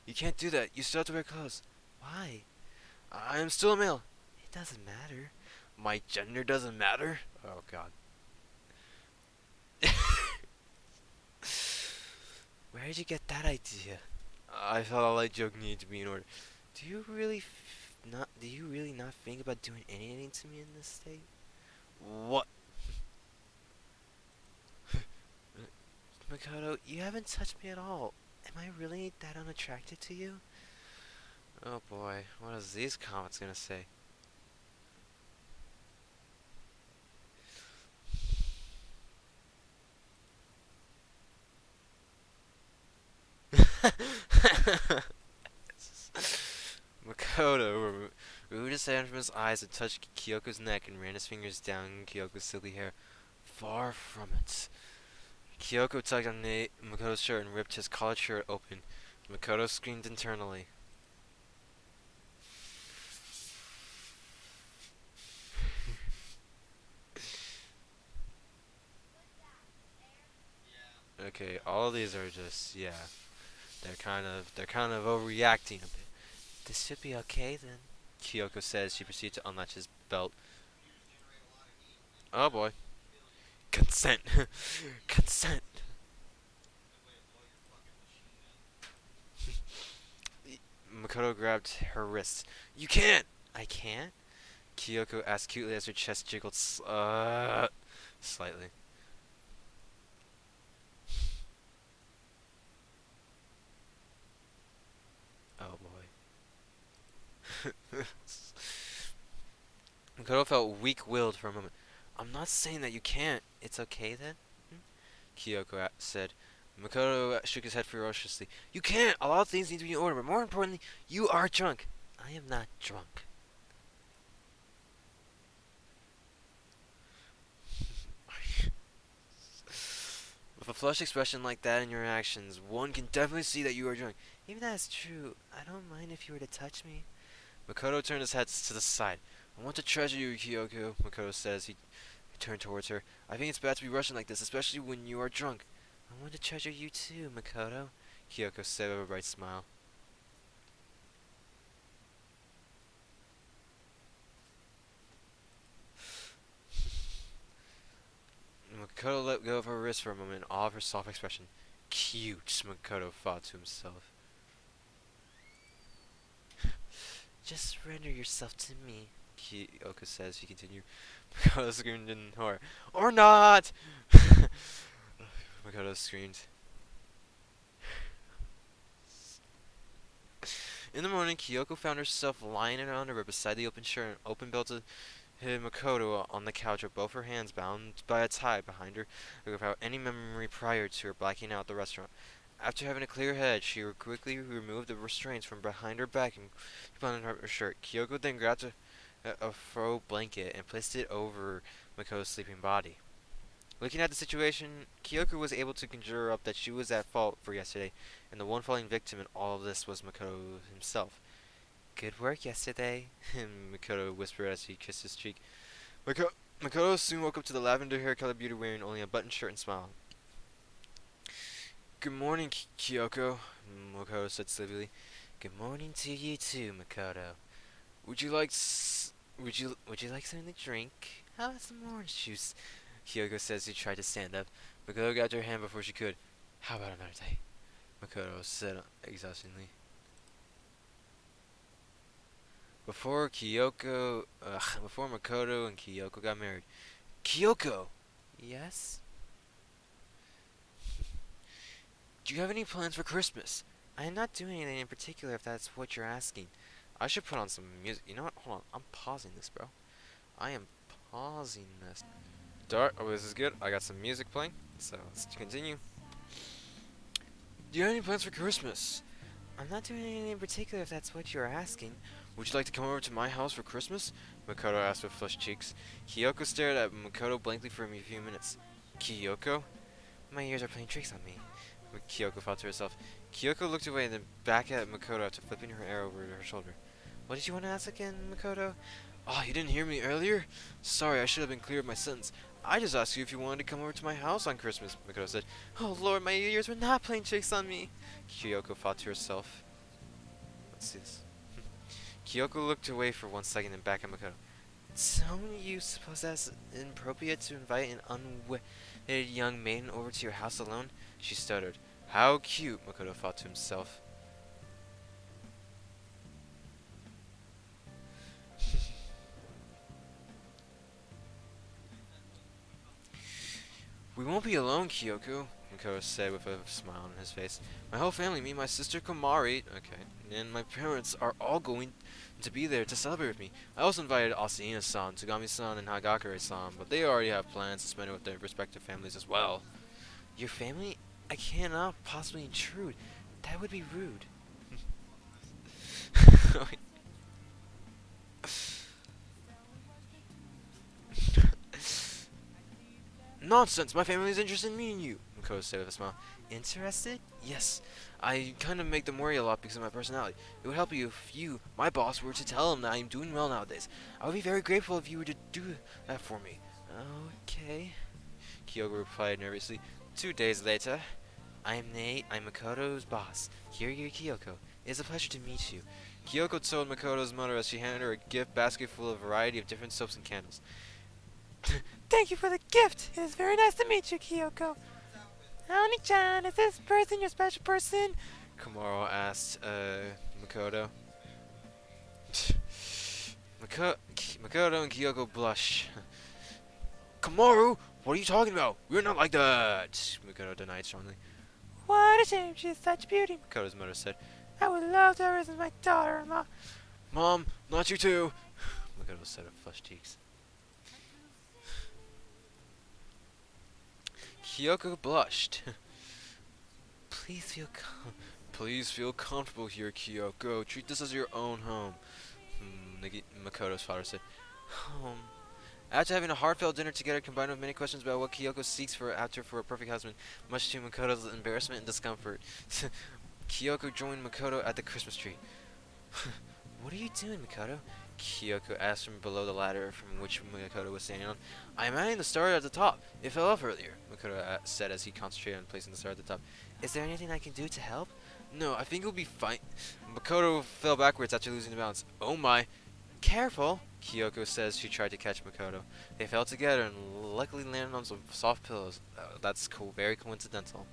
You can't do that. You still have to wear clothes. Why? I am still a male. It doesn't matter. My gender doesn't matter? Oh god. Where did you get that idea? I thought a light joke needed to be in order. Do you really not think about doing anything to me in this state? What? Makoto, you haven't touched me at all. Am I really that unattracted to you? Oh boy, what is these comments gonna say? Makoto removed his hand from his eyes and touched Kyoko's neck and ran his fingers down Kyoko's silky hair. Far from it. Kyoko tugged on Makoto's shirt and ripped his collared shirt open. Makoto screamed internally. Okay, all of these are just, yeah, they're kind of overreacting a bit. This should be okay then, Kyoko says. She proceeded to unlatch his belt. Oh boy. Consent. Consent. Makoto grabbed her wrists. You can't! I can't? Kyoko asked cutely as her chest jiggled slightly. Oh boy. Makoto felt weak-willed for a moment. I'm not saying that you can't. It's okay then? Kyoko said. Makoto shook his head ferociously. You can't! A lot of things need to be in order, but more importantly, you are drunk. I am not drunk. With a flushed expression like that in your actions, one can definitely see that you are drunk. Even that's true. I don't mind if you were to touch me. Makoto turned his head to the side. I want to treasure you, Kyoko, Makoto says. He turned towards her. I think it's bad to be rushing like this, especially when you are drunk. I want to treasure you too, Makoto, Kyoko said with a bright smile. Makoto let go of her wrist for a moment in awe of her soft expression. Cute, Makoto thought to himself. Just surrender yourself to me, Kyoka says he continued. Makoto screamed in horror. Or not! Makoto screamed. In the morning, Kyoko found herself lying in an underwear beside the open shirt and open belted Makoto on the couch with both her hands bound by a tie behind her without any memory prior to her blacking out the restaurant. After having a clear head, she quickly removed the restraints from behind her back and put on her shirt. Kyoko then grabbed a faux blanket and placed it over Makoto's sleeping body. Looking at the situation, Kyoko was able to conjure up that she was at fault for yesterday, and the one falling victim in all of this was Makoto himself. Good work yesterday, Makoto whispered as he kissed his cheek. Makoto soon woke up to the lavender hair-colored beauty wearing only a button shirt and smiled. Good morning, Kyoko, Makoto said sleepily. Good morning to you too, Makoto. Would you like something to drink? How about some orange juice? Kyoko says he tried to stand up. Makoto grabbed her hand before she could. How about another day? Makoto said exhaustingly. Before Makoto and Kyoko got married. Kyoko! Yes? Do you have any plans for Christmas? I am not doing anything in particular if that's what you're asking. I should put on some music. You know what? Hold on. I'm pausing this, bro. I am pausing this. Oh, this is good. I got some music playing. So, let's continue. Do you have any plans for Christmas? I'm not doing anything in particular if that's what you're asking. Would you like to come over to my house for Christmas? Makoto asked with flushed cheeks. Kyoko stared at Makoto blankly for a few minutes. Kyoko? My ears are playing tricks on me, Kyoko thought to herself. Kyoko looked away and then back at Makoto after flipping her hair over her shoulder. What did you want to ask again, Makoto? Oh, you didn't hear me earlier? Sorry, I should have been clear with my sentence. I just asked you if you wanted to come over to my house on Christmas, Makoto said. Oh lord, my ears were not playing tricks on me, Kyoko thought to herself. Let's see this. Kyoko looked away for 1 second and back at Makoto. Don't you suppose that's inappropriate to invite an unwedded young maiden over to your house alone? She stuttered. How cute, Makoto thought to himself. We won't be alone, Kyoko, Makoto said with a smile on his face. My whole family, me, my sister Komari, and my parents are all going to be there to celebrate with me. I also invited Asahina-san, Togami-san, and Hagakure-san, but they already have plans to spend it with their respective families as well. Your family? I cannot possibly intrude. That would be rude. Nonsense! My family is interested in meeting you, Makoto said with a smile. Interested? Yes. I kind of make them worry a lot because of my personality. It would help you if you, my boss, were to tell them that I am doing well nowadays. I would be very grateful if you were to do that for me. Okay, Kyoko replied nervously. 2 days later. I'm Nate. I'm Makoto's boss. Kirigiri Kyoko. It is a pleasure to meet you. Kyoko told Makoto's mother as she handed her a gift basket full of a variety of different soaps and candles. Thank you for the gift. It is very nice to meet you, Kyoko. Oni-chan, is this person your special person? Komaro asked, Makoto. Makoto and Kyoko blush. Komaru, what are you talking about? We're not like that, Makoto denied strongly. What a shame, she is such beauty, Makoto's mother said. I would love to have her as my daughter-in-law. Mom, not you too, Makoto said with flushed cheeks. Kyoko blushed. Please feel comfortable here, Kyoko. Treat this as your own home, Makoto's father said. Home. After having a heartfelt dinner together combined with many questions about what Kyoko seeks for a perfect husband, much to Makoto's embarrassment and discomfort, Kyoko joined Makoto at the Christmas tree. What are you doing, Makoto? Kyoko asked from below the ladder from which Makoto was standing on. I'm adding the star at the top. It fell off earlier, Makoto said as he concentrated on placing the star at the top. Is there anything I can do to help? No, I think it'll be fine. Makoto fell backwards after losing the balance. Oh my. Careful, Kyoko says she tried to catch Makoto. They fell together and luckily landed on some soft pillows. That's very coincidental.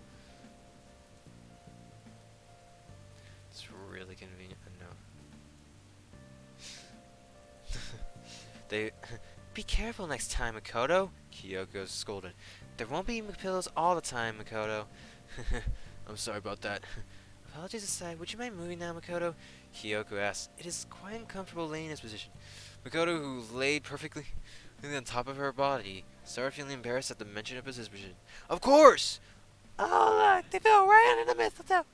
It's really convenient, I know. They... Be careful next time, Makoto, Kyoko scolded. There won't be pillows all the time, Makoto. I'm sorry about that. Apologies aside, would you mind moving now, Makoto? Kyoko asked. It is quite uncomfortable laying in this position. Makoto, who laid perfectly on top of her body, started feeling embarrassed at the mention of his position. Of course! Oh, look, they fell right into the mistletoe.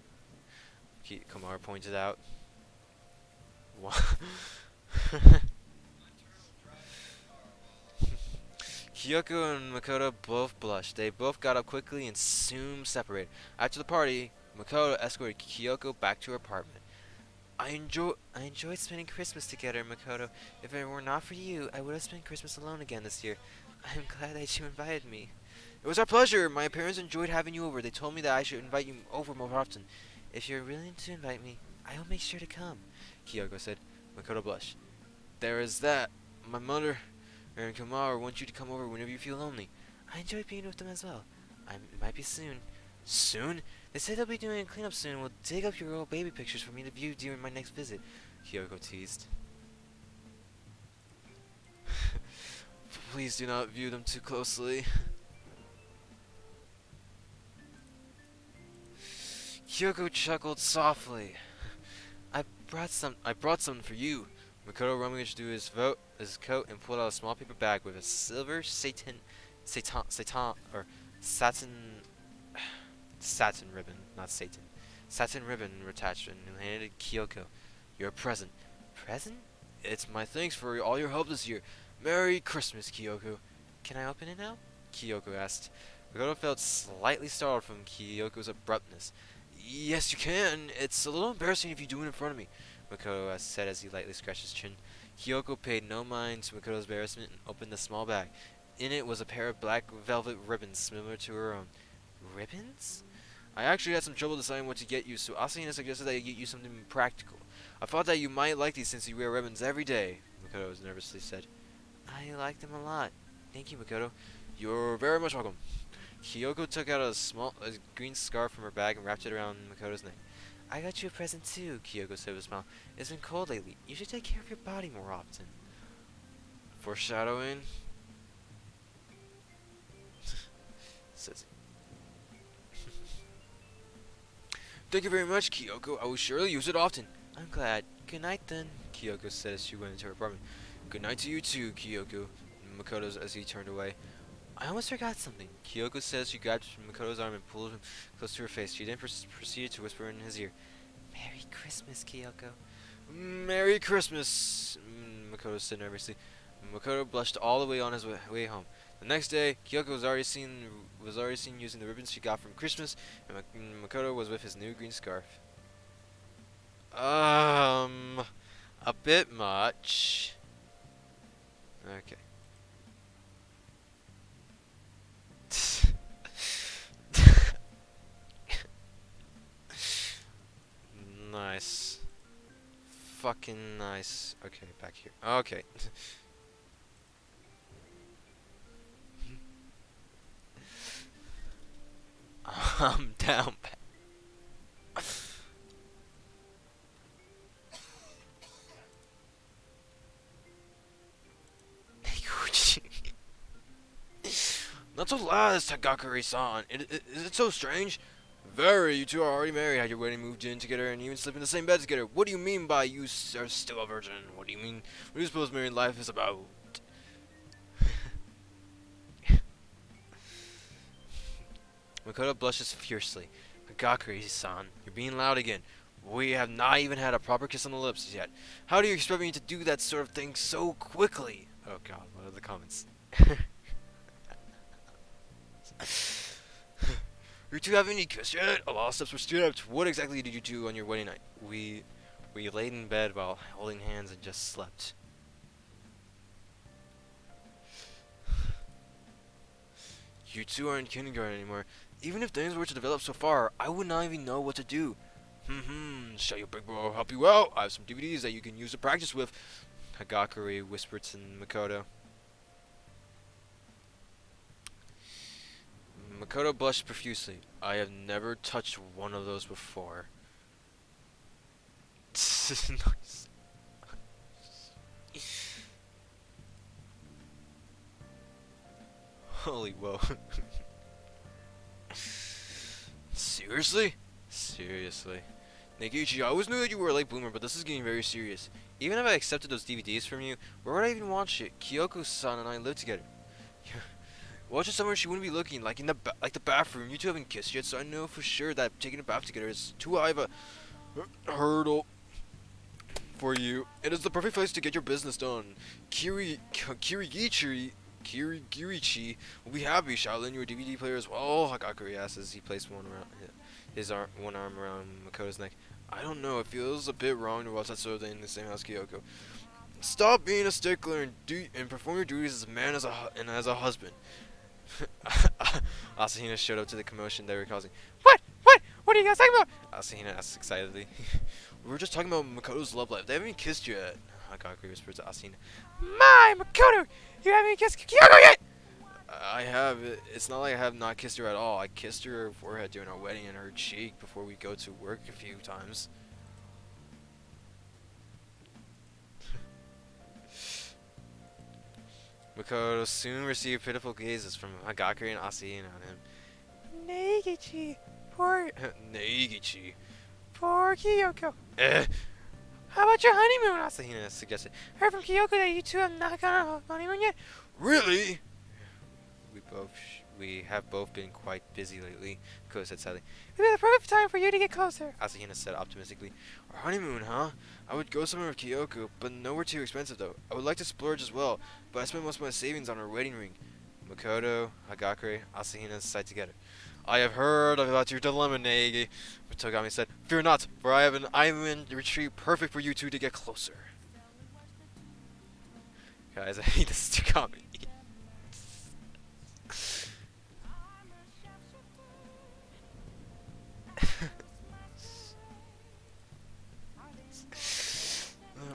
Kamar pointed out. What? Kyoko and Makoto both blushed. They both got up quickly and soon separated. After the party, Makoto escorted Kyoko back to her apartment. I enjoyed spending Christmas together, Makoto. If it were not for you, I would have spent Christmas alone again this year. I'm glad that you invited me. It was our pleasure. My parents enjoyed having you over. They told me that I should invite you over more often. If you're willing to invite me, I will make sure to come, Kyoko said. Makoto blushed. There is that. My mother and Kamara want you to come over whenever you feel lonely. I enjoy being with them as well. It might be soon. Soon? They say they'll be doing a cleanup soon and will dig up your old baby pictures for me to view during my next visit, Kyoko teased. Please do not view them too closely. Kyoko chuckled softly. I brought some for you. Makoto rummaged through his coat and pulled out a small paper bag with a silver satin ribbon, not Satan. Satin ribbon attached and handed it to Kyoko. Your present. Present? It's my thanks for all your help this year. Merry Christmas, Kyoko. Can I open it now? Kyoko asked. Makoto felt slightly startled from Kyoko's abruptness. Yes, you can. It's a little embarrassing if you do it in front of me, Makoto said as he lightly scratched his chin. Kyoko paid no mind to Makoto's embarrassment and opened the small bag. In it was a pair of black velvet ribbons similar to her own. Ribbons? I actually had some trouble deciding what to get you, so Asuna suggested that I get you something practical. I thought that you might like these since you wear ribbons every day, Makoto nervously said. I like them a lot. Thank you, Makoto. You're very much welcome. Kyoko took out a green scarf from her bag and wrapped it around Makoto's neck. I got you a present too, Kyoko said with a smile. It's been cold lately. You should take care of your body more often. Foreshadowing? Says Thank you very much, Kyoko. I will surely use it often. I'm glad. Good night, then, Kyoko said as she went into her apartment. Good night to you too, Kyoko, Makoto as he turned away. I almost forgot something. Kyoko says she grabbed Makoto's arm and pulled him close to her face. She then proceeded to whisper in his ear. Merry Christmas, Kyoko. Merry Christmas, Makoto said nervously. Makoto blushed all the way on his way home. The next day, Kyoko was already seen using the ribbons she got from Christmas, and Makoto was with his new green scarf. A bit much. Okay. Nice. Fucking nice. Okay, back here. Okay. I'm down. Not so loud, Tagakuri-san. Is it so strange? Very. You two are already married, had your wedding moved in together, and even sleep in the same bed together. What do you mean by you are still a virgin? What do you mean? What do you suppose married life is about? Makoto blushes fiercely. Tagakuri-san, you're being loud again. We have not even had a proper kiss on the lips yet. How do you expect me to do that sort of thing so quickly? Oh god, what are the comments? You two haven't any kissed yet? A lot of steps were skipped. What exactly did you do on your wedding night? We laid in bed while holding hands and just slept. You two aren't in kindergarten anymore. Even if things were to develop so far, I would not even know what to do. Shall your big bro help you out? I have some DVDs that you can use to practice with. Hagakure whispered to Makoto. Makoto blushed profusely. I have never touched one of those before. Nice. Holy whoa. Seriously? Seriously. Negichi, I always knew that you were a late bloomer, but this is getting very serious. Even if I accepted those DVDs from you, where would I even watch it? Kyoko-san and I live together. Watch it somewhere she wouldn't be looking, like in the bathroom. You two haven't kissed yet, so I know for sure that taking a bath together is too high of a hurdle for you. It is the perfect place to get your business done. Kirigiri will be happy. Shall I lend you a DVD player as well? Hagakure asks as he placed one arm around Makoto's neck. I don't know. It feels a bit wrong to watch that sort of thing in the same house, Kyoko. Stop being a stickler and perform your duties as a man and as a husband. Asahina showed up to the commotion they were causing. What? What? What are you guys talking about? Asahina asked excitedly. We were just talking about Makoto's love life. They haven't even kissed yet. Hagakure whispered to Asahina. My Makoto! You haven't even kissed Kyoko yet! I have. It's not like I have not kissed her at all. I kissed her forehead during our wedding and her cheek before we go to work a few times. Makoto soon received pitiful gazes from Hagakure and Asahina on him. Negichi, poor Negichi, poor Kyoko. How about your honeymoon? Asahina suggested. Heard from Kyoko that you two have not gone on a honeymoon yet. Really? We have both been quite busy lately, Makoto said sadly. It'd be the perfect time for you to get closer, Asahina said optimistically. Our honeymoon, huh? I would go somewhere with Kyoko, but nowhere too expensive though. I would like to splurge as well, but I spent most of my savings on our wedding ring. Makoto, Hagakure, Asahina sighed together. I have heard about your dilemma, Neigi, Togami said. Fear not, for I have an island retreat perfect for you two to get closer. Guys, I hate this Togami.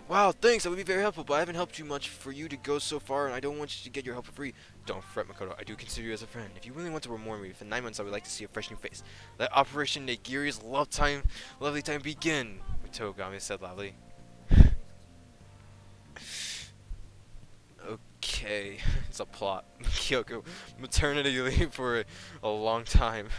Wow, thanks, that would be very helpful, but I haven't helped you much for you to go so far, and I don't want you to get your help for free. Don't fret, Makoto, I do consider you as a friend. If you really want to reward me for 9 months, I would like to see a fresh new face. Let Operation Nagiri's lovely time begin, Togami said loudly. Okay, it's a plot. Kyoko, maternity leave for a long time.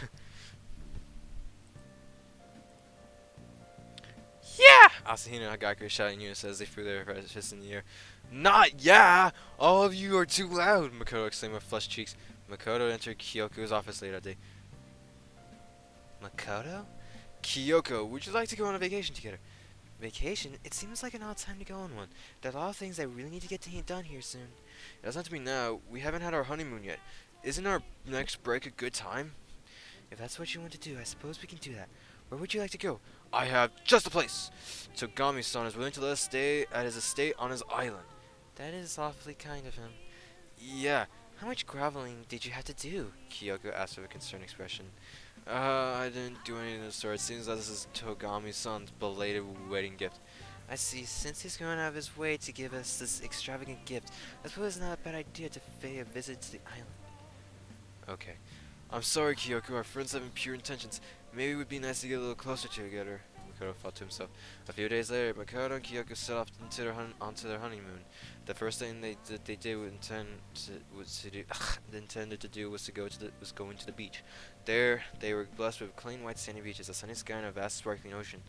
Yeah! Asahina and Hagakure shouted in unison as they threw their fists in the air. Not yeah! All of you are too loud, Makoto exclaimed with flushed cheeks. Makoto entered Kyoko's office later that day. Makoto? Kyoko, would you like to go on a vacation together? Vacation? It seems like an odd time to go on one. There are a lot of things that really need to get done here soon. It doesn't have to be now. We haven't had our honeymoon yet. Isn't our next break a good time? If that's what you want to do, I suppose we can do that. Where would you like to go? I have just a place! Togami-san is willing to let us stay at his estate on his island. That is awfully kind of him. Yeah. How much groveling did you have to do? Kyoko asked with a concerned expression. I didn't do anything of the sort. It seems that this is Togami-san's belated wedding gift. I see. Since he's going out of his way to give us this extravagant gift, I suppose it's not a bad idea to pay a visit to the island. Okay. I'm sorry, Kyoko. Our friends have pure intentions. Maybe it would be nice to get a little closer together, Makoto thought to himself. A few days later, Makoto and Kyoko set off onto their honeymoon. The first thing they intended to do was going to the beach. There, they were blessed with clean white sandy beaches, a sunny sky, and a vast sparkling ocean.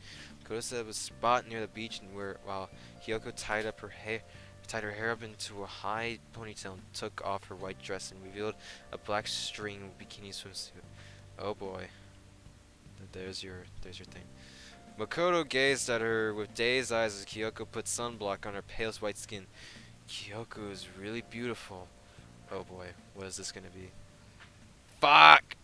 Makoto said it was a spot near the beach, and while Kyoko tied her hair up into a high ponytail and took off her white dress and revealed a black string bikini swimsuit. Oh boy. There's your thing. Makoto gazed at her with dazed eyes as Kyoko put sunblock on her pale white skin. Kyoko is really beautiful. Oh boy, what is this gonna be? Fuck!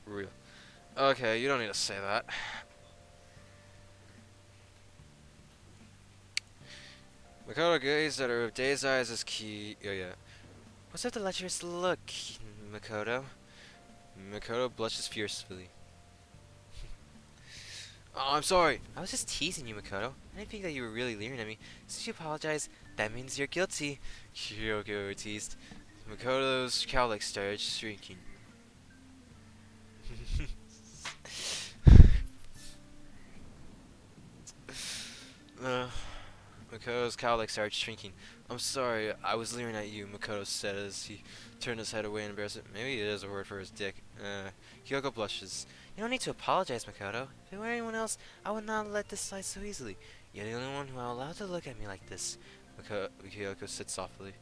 Real. Okay, you don't need to say that. Makoto gazed at her with dazed eyes as Oh yeah. What's up the lecherous look, Makoto? Makoto blushes fiercely. Oh, I'm sorry. I was just teasing you, Makoto. I didn't think that you were really leering at me. Since you apologize, that means you're guilty. Kyoko teased. Makoto's cowlick started shrinking. Makoto's cowlick started shrinking. I'm sorry, I was leering at you, Makoto said as he turned his head away in embarrassment. Maybe it is a word for his dick. Kyoko blushes. You don't need to apologize, Makoto. If it were anyone else, I would not let this slide so easily. You're the only one who are allowed to look at me like this. Kyoko said softly.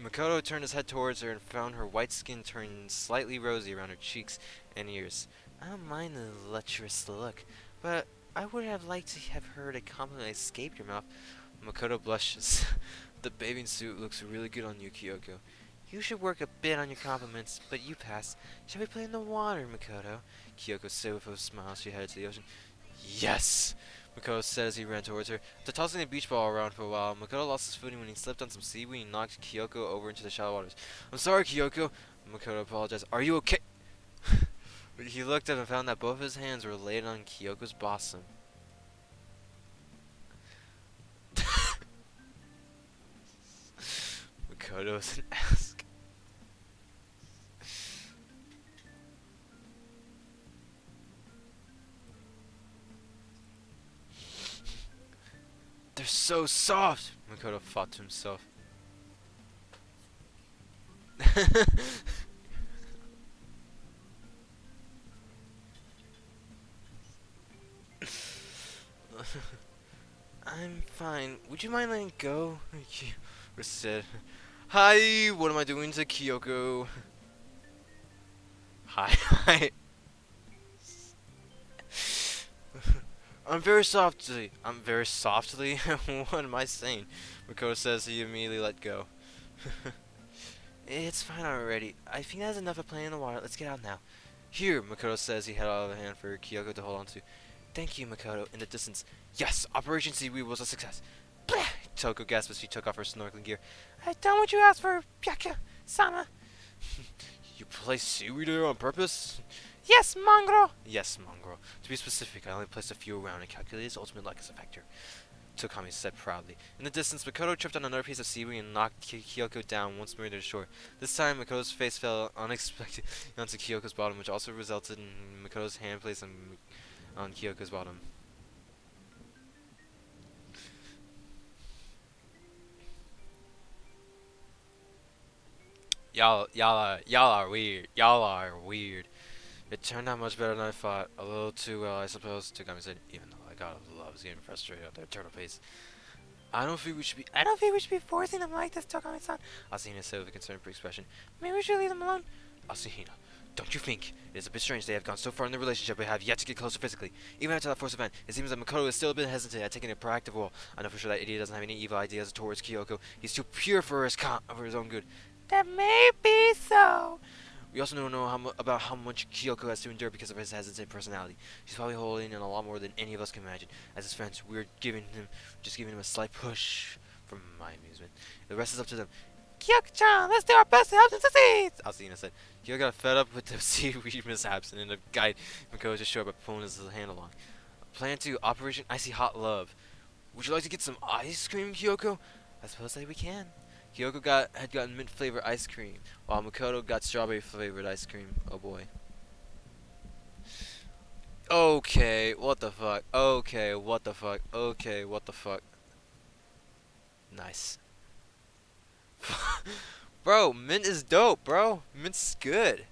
Makoto turned his head towards her and found her white skin turn slightly rosy around her cheeks and ears. I don't mind the lecherous look, but I would have liked to have heard a compliment escape your mouth. Makoto blushes. The bathing suit looks really good on you, Kyoko. You should work a bit on your compliments, but you passed. Shall we play in the water, Makoto? Kyoko said with a smile as she headed to the ocean. Yes! Makoto said as he ran towards her. After tossing a beach ball around for a while, Makoto lost his footing when he slipped on some seaweed and knocked Kyoko over into the shallow waters. I'm sorry, Kyoko. Makoto apologized. Are you okay? He looked up and found that both his hands were laid on Kyoko's bosom. Makoto's an ass. They're so soft! Makoto thought to himself. I'm fine. Would you mind letting go? Kyoko said. Hi, what am I doing to Kyoko? Hi. I'm very softly. What am I saying? Makoto says he immediately let go. It's fine already. I think that's enough of playing in the water. Let's get out now. Here, Makoto says he held out a hand for Kyoko to hold on to. Thank you, Makoto. In the distance. Yes, Operation Seaweed was a success. Blah! Toko gasped as she took off her snorkeling gear. I've done what you asked for, Byaka-sama. You placed seaweed there on purpose? Yes, Mongro! Yes, Mongro. To be specific, I only placed a few around and calculated its ultimate luck as a factor. Tokami said proudly. In the distance, Makoto tripped on another piece of seaweed and knocked Kyoko down once more to the shore. This time, Makoto's face fell unexpectedly onto Kyoko's bottom, which also resulted in Makoto's hand placed on Kyoko's bottom. Y'all are weird. Y'all are weird. It turned out much better than I thought. A little too well, I suppose. Tokami said, even though I got I was getting frustrated at their turtle pace. I don't think we should be forcing them like this, Tokami-san. Asahina said with a concerned expression. Maybe we should leave them alone. Asahina, don't you think it is a bit strange they have gone so far in their relationship but have yet to get closer physically? Even after that forced event, it seems that Makoto is still a bit hesitant at taking a proactive role. I know for sure that idiot doesn't have any evil ideas towards Kyoko. He's too pure for his own good. That may be so. We also don't know about how much Kyoko has to endure because of his hesitant personality. She's probably holding in a lot more than any of us can imagine. As his friends, we're just giving him a slight push for my amusement. The rest is up to them. Kyoko-chan, let's do our best to help them succeed! Asahina said. Kyoko got fed up with the seaweed mishaps and ended up guiding Makoto to shore by pulling his hand along. Plan 2, Operation Icy Hot Love. Would you like to get some ice cream, Kyoko? I suppose that we can. Kyoko had gotten mint flavored ice cream, while Makoto got strawberry flavored ice cream. Oh boy. Okay, what the fuck? Okay, what the fuck? Okay, what the fuck? Nice. Bro, mint is dope, bro. Mint's good.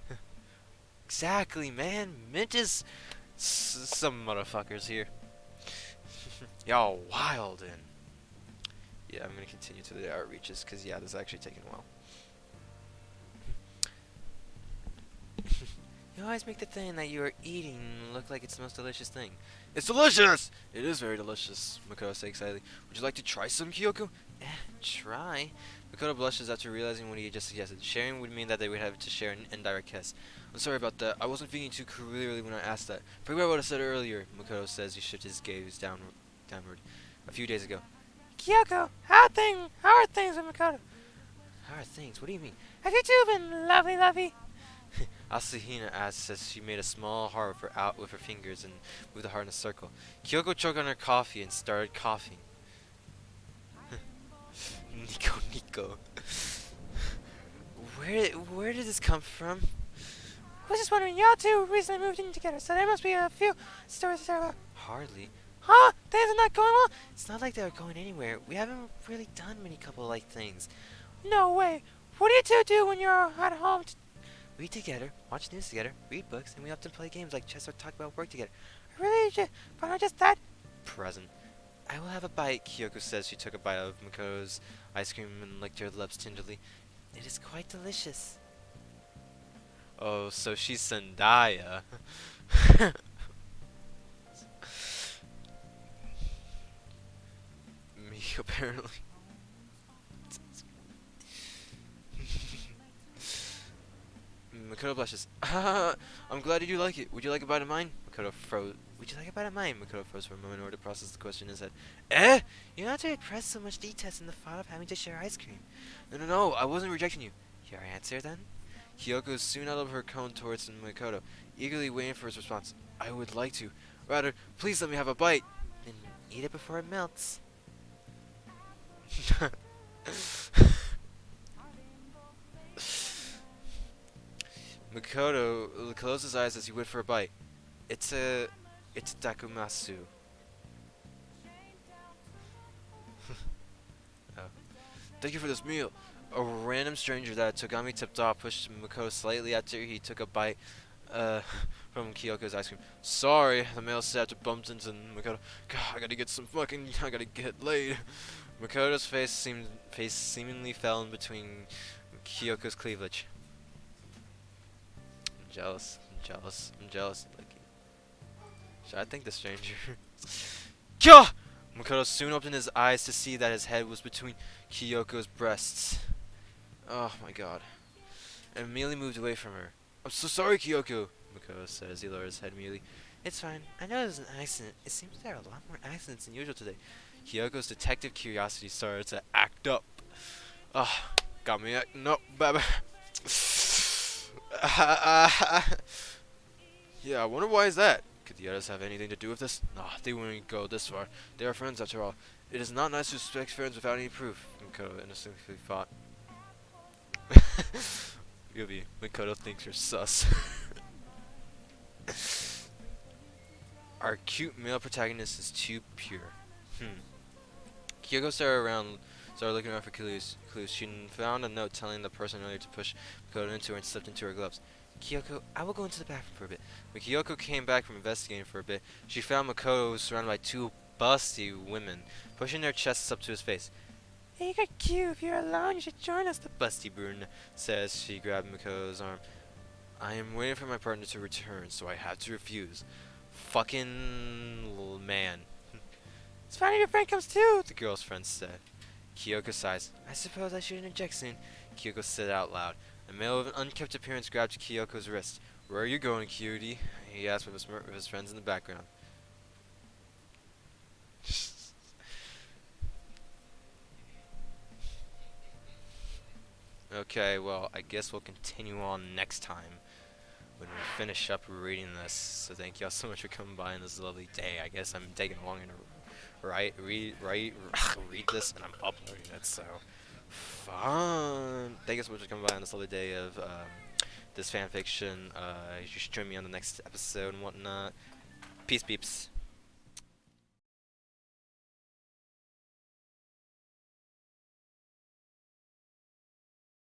Exactly, man. Mint is some motherfuckers here. Y'all wildin'. Yeah, I'm gonna continue to the outreaches because yeah, this is actually taking a while. You always make the thing that you are eating look like it's the most delicious thing. It's delicious! It is very delicious, Makoto said excitedly. Would you like to try some, Kyoko? Try? Makoto blushes after realizing what he had just suggested. Sharing would mean that they would have to share an indirect kiss. I'm sorry about that. I wasn't thinking too clearly when I asked that. Forget what I said earlier, Makoto says. He shifted his gaze downward. A few days ago. Kyoko, how are things with Makoto? How are things? What do you mean? Have you two been lovey? Asahina asked as she made a small heart with her fingers and moved the heart in a circle. Kyoko choked on her coffee and started coughing. Nico. Where did this come from? I was just wondering, y'all two recently moved in together, so there must be a few stories to tell about. Hardly. Huh? Things are not going well? It's not like they're going anywhere. We haven't really done many couple-like things. No way. What do you two do when you're at home? We eat together, watch news together, read books, and we often play games like chess or talk about work together. Really? But not just that? Present. I will have a bite, Kyoko says. She took a bite of Makoto's ice cream and licked her lips tenderly. It is quite delicious. Oh, so she's Zendaya. Me, apparently. Makoto blushes. I'm glad you like it. Would you like a bite of mine? Makoto froze. Would you like a bite of mine? Makoto froze for a moment in order to process the question in his head. Eh? You're not to express so much detest in the thought of having to share ice cream. No, I wasn't rejecting you. Your answer, then? Kyoko soon out of her cone towards Makoto, eagerly waiting for his response. I would like to. Rather, please let me have a bite. Then eat it before it melts. Makoto closed his eyes as he went for a bite. It's takumasu. Oh. Thank you for this meal. A random stranger that Togami tipped off pushed Makoto slightly after he took a bite from Kyoko's ice cream. Sorry, the male said after bumped into Makoto. God, I gotta get laid. Makoto's face seemingly fell in between Kyoko's cleavage. I'm jealous. Like, should I thank the stranger? Kya! Makoto soon opened his eyes to see that his head was between Kyoko's breasts. Oh my god. And immediately moved away from her. I'm so sorry, Kyoko, Makoto said as he lowered his head immediately. It's fine. I know it was an accident. It seems there are a lot more accidents than usual today. Kyoko's detective curiosity started to act up. Ah, got me acting up, baby. Yeah, I wonder why is that? Could the others have anything to do with this? Nah, they wouldn't go this far. They are friends after all. It is not nice to suspect friends without any proof, Makoto innocently thought. Makoto thinks you're sus. Our cute male protagonist is too pure. Kyoko started looking around for clues. She found a note telling the person earlier to push Makoto into her and slipped into her gloves. Kyoko, I will go into the bathroom for a bit. When Kyoko came back from investigating for a bit, she found Makoto surrounded by two busty women, pushing their chests up to his face. Hey, you got Q. If you're alone, you should join us, the busty brune says. She grabbed Makoto's arm. I am waiting for my partner to return, so I have to refuse. Fucking man. It's fine if your friend comes too, the girl's friend said. Kyoko sighs. I suppose I should interject soon. Kyoko said out loud. A male with an unkempt appearance grabbed Kyoko's wrist. Where are you going, cutie? He asked with a smirk of his friends in the background. Okay, well, I guess we'll continue on next time when we finish up reading this. So thank y'all so much for coming by on this lovely day. I guess I'm taking longer to read this, and I'm uploading it, so fun. Thank you so much for coming by on this lovely day of this fanfiction. You should join me on the next episode and whatnot. Peace, peeps.